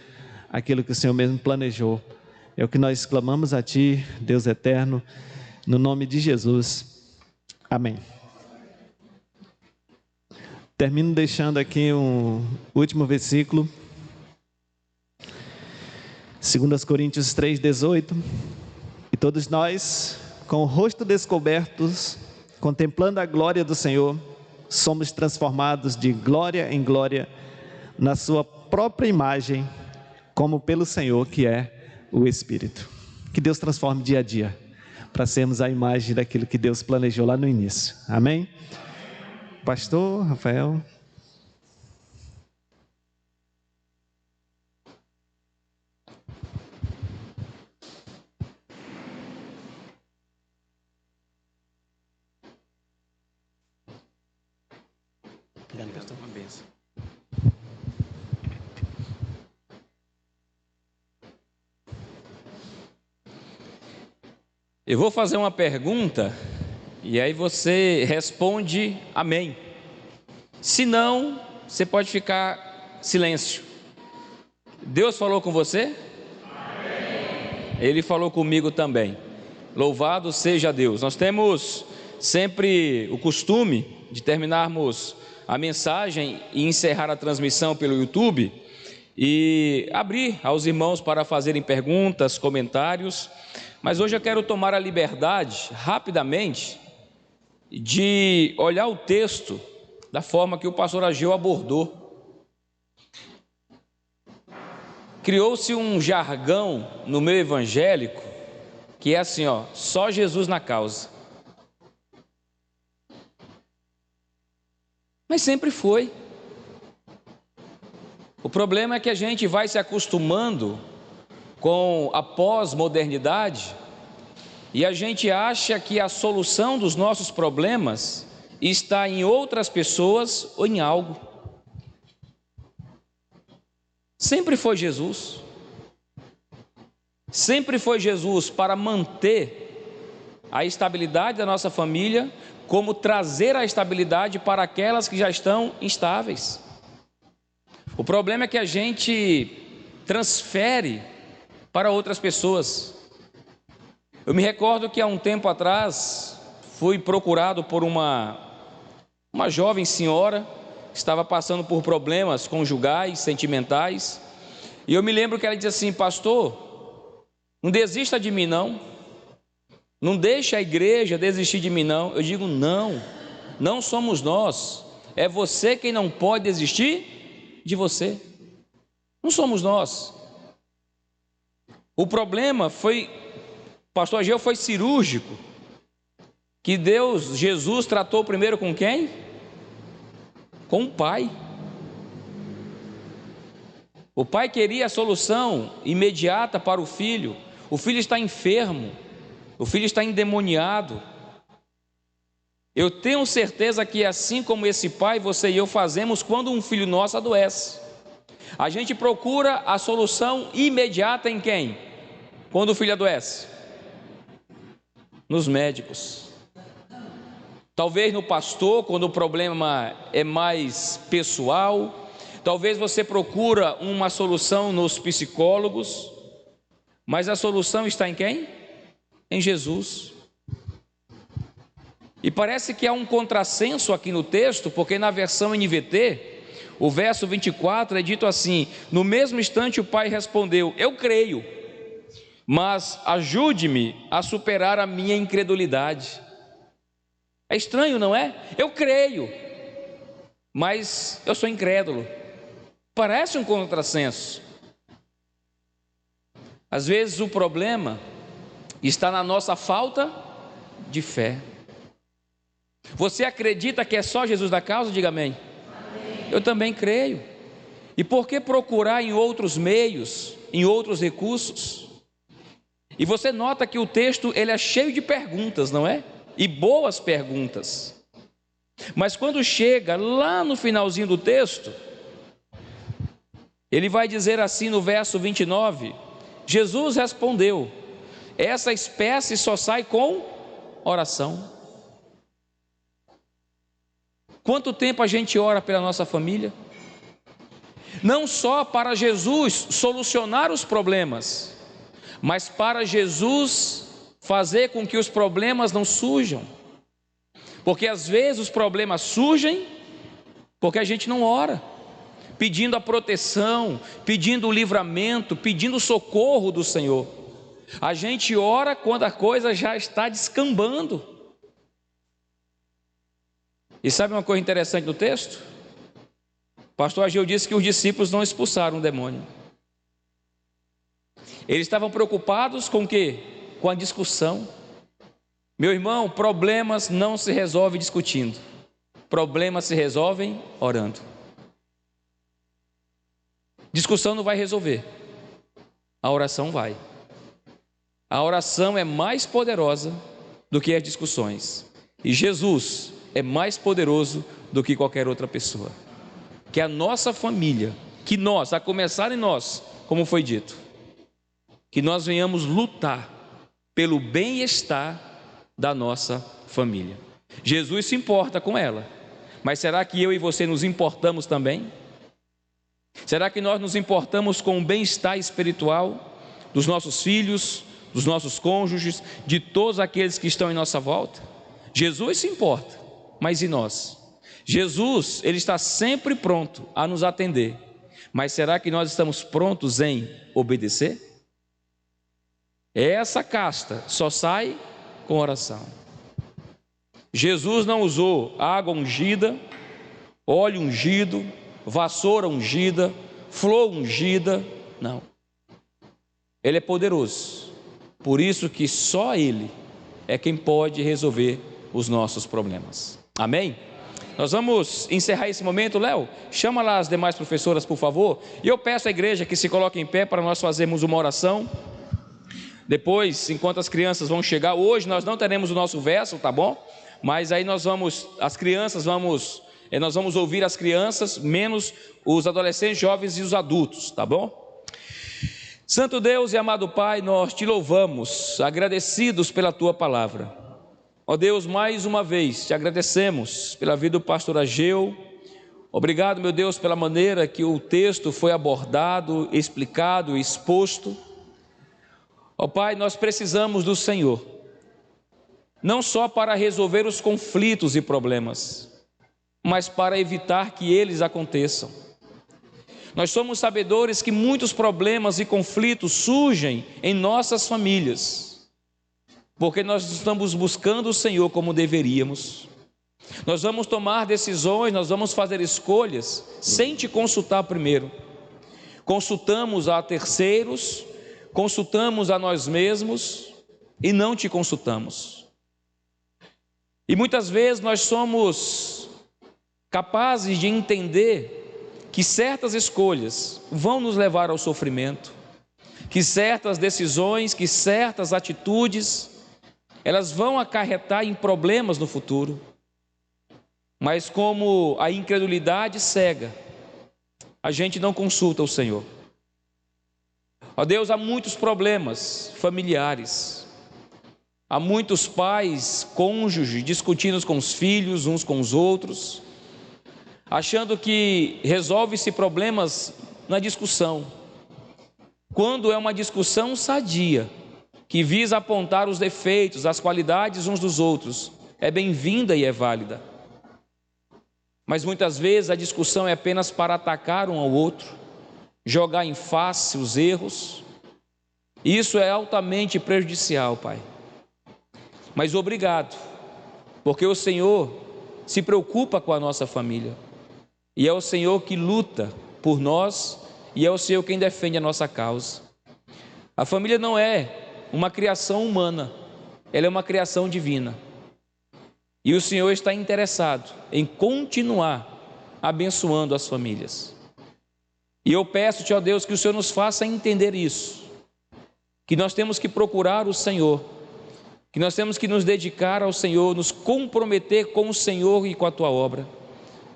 aquilo que o Senhor mesmo planejou. É o que nós clamamos a Ti, Deus eterno, no nome de Jesus. Amém. Termino deixando aqui um último versículo, 2 Coríntios 3,18. E todos nós, com o rosto descobertos, contemplando a glória do Senhor, somos transformados de glória em glória, na sua própria imagem, como pelo Senhor, que é o Espírito. Que Deus transforme dia a dia, para sermos a imagem daquilo que Deus planejou lá no início. Amém? Pastor Rafael. Uma benção. Eu vou fazer uma pergunta e aí você responde amém. Se não, você pode ficar silêncio. Deus falou com você? Amém. Ele falou comigo também. Louvado seja Deus. Nós temos sempre o costume de terminarmos a mensagem e encerrar a transmissão pelo YouTube e abrir aos irmãos para fazerem perguntas, comentários. Mas hoje eu quero tomar a liberdade, rapidamente, de olhar o texto da forma que o pastor Ageu abordou. Criou-se um jargão no meio evangélico que é assim, só Jesus na causa. Mas sempre foi. O problema é que a gente vai se acostumando com a pós-modernidade e a gente acha que a solução dos nossos problemas está em outras pessoas ou em algo. Sempre foi Jesus. Sempre foi Jesus para manter a estabilidade da nossa família, como trazer a estabilidade para aquelas que já estão instáveis. O problema é que a gente transfere para outras pessoas. Eu me recordo que há um tempo atrás fui procurado por uma jovem senhora que estava passando por problemas conjugais, sentimentais, e eu me lembro que ela disse assim: pastor, não desista de mim não deixe a igreja desistir de mim não. Eu digo: não somos nós, é você quem não pode desistir de você, não somos nós. O problema foi, pastor Ageu foi cirúrgico, que Jesus tratou primeiro com quem? Com o pai. O pai queria a solução imediata para o filho está enfermo, o filho está endemoniado. Eu tenho certeza que assim como esse pai, você e eu fazemos quando um filho nosso adoece. A gente procura a solução imediata em quem? Quando o filho adoece? Nos médicos. Talvez no pastor, quando o problema é mais pessoal. Talvez você procura uma solução nos psicólogos. Mas a solução está em quem? Em Jesus. E parece que há um contrassenso aqui no texto, porque na versão NVT, o verso 24 é dito assim: no mesmo instante o pai respondeu: eu creio, mas ajude-me a superar a minha incredulidade. É estranho, não é? Eu creio, mas eu sou incrédulo. Parece um contrassenso. Às vezes o problema está na nossa falta de fé. Você acredita que é só Jesus da causa? Diga amém. Amém. Eu também creio. E por que procurar em outros meios, em outros recursos? E você nota que o texto ele é cheio de perguntas, não é? E boas perguntas. Mas quando chega lá no finalzinho do texto, ele vai dizer assim no verso 29, Jesus respondeu: essa espécie só sai com oração. Quanto tempo a gente ora pela nossa família? Não só para Jesus solucionar os problemas, mas para Jesus fazer com que os problemas não surjam. Porque às vezes os problemas surgem porque a gente não ora, pedindo a proteção, pedindo o livramento, pedindo o socorro do Senhor. A gente ora quando a coisa já está descambando. E sabe uma coisa interessante no texto? O pastor Ageu disse que os discípulos não expulsaram o demônio. Eles estavam preocupados com o quê? Com a discussão. Meu irmão, problemas não se resolvem discutindo. Problemas se resolvem orando. Discussão não vai resolver. A oração vai. A oração é mais poderosa do que as discussões. E Jesus é mais poderoso do que qualquer outra pessoa. Que a nossa família, que nós, a começar em nós, como foi dito, que nós venhamos lutar pelo bem-estar da nossa família. Jesus se importa com ela, mas será que eu e você nos importamos também? Será que nós nos importamos com o bem-estar espiritual dos nossos filhos, dos nossos cônjuges, de todos aqueles que estão em nossa volta? Jesus se importa, mas e nós? Jesus, ele está sempre pronto a nos atender, mas será que nós estamos prontos em obedecer? Essa casta só sai com oração. Jesus não usou água ungida, óleo ungido, vassoura ungida, flor ungida, não. Ele é poderoso, por isso que só Ele é quem pode resolver os nossos problemas. Amém? Nós vamos encerrar esse momento. Léo, chama lá as demais professoras, por favor. E eu peço à igreja que se coloque em pé para nós fazermos uma oração. Depois, enquanto as crianças vão chegar, hoje nós não teremos o nosso verso, tá bom? Mas aí nós vamos ouvir as crianças, menos os adolescentes, jovens e os adultos, tá bom? Santo Deus e amado Pai, nós te louvamos, agradecidos pela tua palavra. Ó Deus, mais uma vez te agradecemos pela vida do pastor Ageu. Obrigado, meu Deus, pela maneira que o texto foi abordado, explicado, exposto. Ó Pai, nós precisamos do Senhor, não só para resolver os conflitos e problemas, mas para evitar que eles aconteçam. Nós somos sabedores que muitos problemas e conflitos surgem em nossas famílias, porque nós estamos buscando o Senhor como deveríamos. Nós vamos tomar decisões, nós vamos fazer escolhas sem te consultar primeiro. Consultamos a terceiros, consultamos a nós mesmos e não te consultamos. E muitas vezes nós somos capazes de entender que certas escolhas vão nos levar ao sofrimento, que certas decisões, que certas atitudes, elas vão acarretar em problemas no futuro. Mas como a incredulidade cega, a gente não consulta o Senhor. Ó Deus, há muitos problemas familiares, há muitos pais, cônjuges, discutindo com os filhos, uns com os outros, achando que resolve-se problemas na discussão, quando é uma discussão sadia, que visa apontar os defeitos, as qualidades uns dos outros, é bem-vinda e é válida. Mas muitas vezes a discussão é apenas para atacar um ao outro, jogar em face os erros, E isso é altamente prejudicial, Pai. Mas obrigado, porque o Senhor se preocupa com a nossa família. E é o Senhor que luta por nós, e é o Senhor quem defende a nossa causa. A família não é uma criação humana, ela é uma criação divina. E o Senhor está interessado em continuar abençoando as famílias. E eu peço-te, ó Deus, que o Senhor nos faça entender isso, que nós temos que procurar o Senhor, que nós temos que nos dedicar ao Senhor, nos comprometer com o Senhor e com a Tua obra,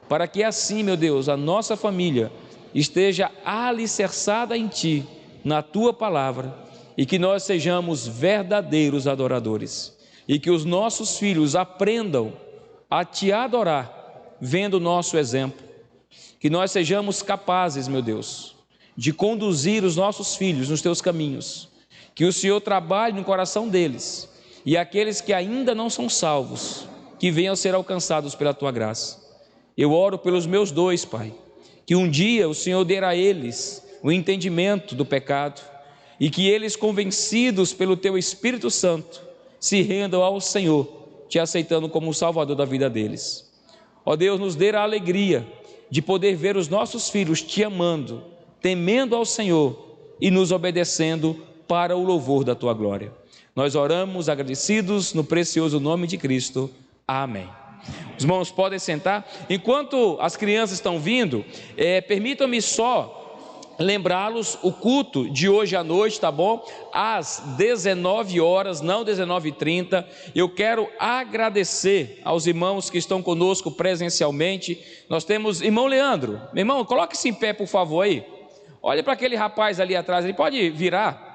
para que assim, meu Deus, a nossa família esteja alicerçada em Ti, na Tua palavra, e que nós sejamos verdadeiros adoradores, e que os nossos filhos aprendam a Te adorar, vendo o nosso exemplo, que nós sejamos capazes, meu Deus, de conduzir os nossos filhos nos Teus caminhos, que o Senhor trabalhe no coração deles, e aqueles que ainda não são salvos, que venham a ser alcançados pela Tua graça. Eu oro pelos meus dois, Pai, que um dia o Senhor dê a eles o entendimento do pecado, e que eles, convencidos pelo Teu Espírito Santo, se rendam ao Senhor, Te aceitando como o Salvador da vida deles. Ó Deus, nos dê a alegria de poder ver os nossos filhos Te amando, temendo ao Senhor e nos obedecendo para o louvor da Tua glória. Nós oramos agradecidos no precioso nome de Cristo. Amém. Os irmãos podem sentar. Enquanto as crianças estão vindo, permitam-me só lembrá-los o culto de hoje à noite, tá bom? Às 19 horas, não 19h30. Eu quero agradecer aos irmãos que estão conosco presencialmente. Nós temos irmão Leandro. Meu irmão, coloque-se em pé, por favor, aí. Olha para aquele rapaz ali atrás, ele pode virar.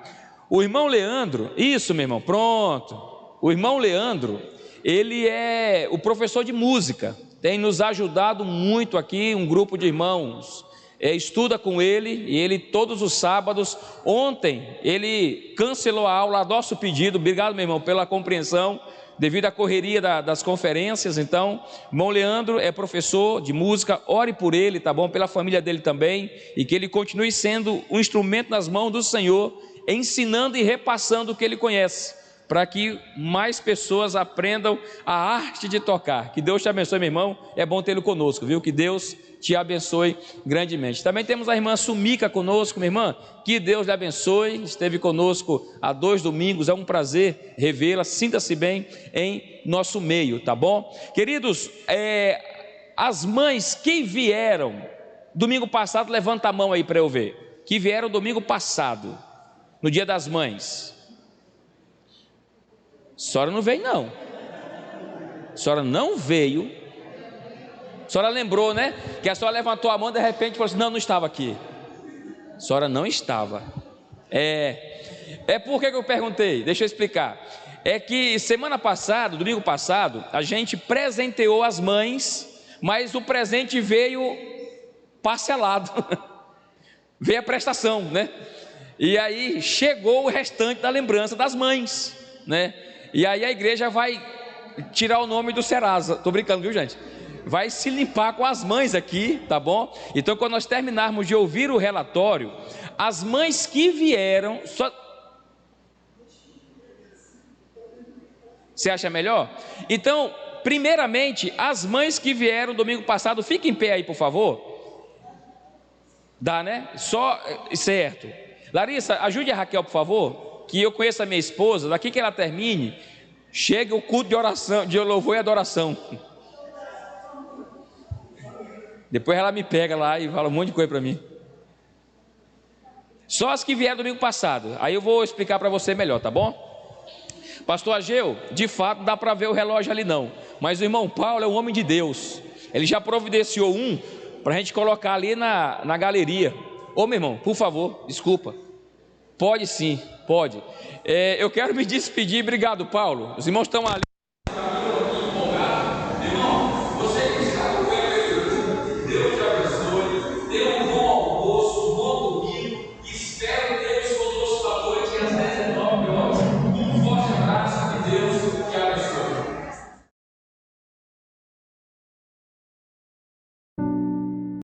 O irmão Leandro, isso, meu irmão, pronto. O irmão Leandro, ele é o professor de música, tem nos ajudado muito aqui, um grupo de irmãos estuda com ele, e ele todos os sábados. Ontem ele cancelou a aula a nosso pedido. Obrigado, meu irmão, pela compreensão, devido à correria das conferências. Então, irmão Leandro é professor de música, ore por ele, tá bom? Pela família dele também, e que ele continue sendo um instrumento nas mãos do Senhor, ensinando e repassando o que ele conhece, para que mais pessoas aprendam a arte de tocar. Que Deus te abençoe, meu irmão, é bom tê-lo conosco, viu? Que Deus te abençoe grandemente. Também temos a irmã Sumica conosco, minha irmã, que Deus lhe abençoe, esteve conosco há 2 domingos, é um prazer revê-la, sinta-se bem em nosso meio, tá bom? Queridos, as mães que vieram domingo passado, levanta a mão aí para eu ver, que vieram domingo passado, no dia das mães. A senhora não veio, não. A senhora não veio. A senhora lembrou, né? Que a senhora levantou a mão, de repente falou assim: não estava aqui. A senhora não estava. Por que eu perguntei? Deixa eu explicar. É que semana passada, domingo passado, a gente presenteou as mães, mas o presente veio parcelado. Veio a prestação, né? E aí chegou o restante da lembrança das mães, né? E aí a igreja vai tirar o nome do Serasa. Tô brincando, viu, gente? Vai se limpar com as mães aqui, tá bom? Então, quando nós terminarmos de ouvir o relatório, as mães que vieram Você acha melhor? Então, primeiramente, as mães que vieram domingo passado, fiquem em pé aí, por favor. Dá, né? Só certo. Larissa, ajude a Raquel, por favor, que eu conheço a minha esposa. Daqui que ela termine, chega o culto de oração, de louvor e adoração. Depois ela me pega lá e fala um monte de coisa para mim. Só as que vieram domingo passado. Aí eu vou explicar para você melhor, tá bom? Pastor Ageu, de fato não dá para ver o relógio ali não, mas o irmão Paulo é um homem de Deus. Ele já providenciou um para a gente colocar ali na galeria. Ô meu irmão, por favor, desculpa. Pode sim, pode. Eu quero me despedir. Obrigado, Paulo. Os irmãos estão ali.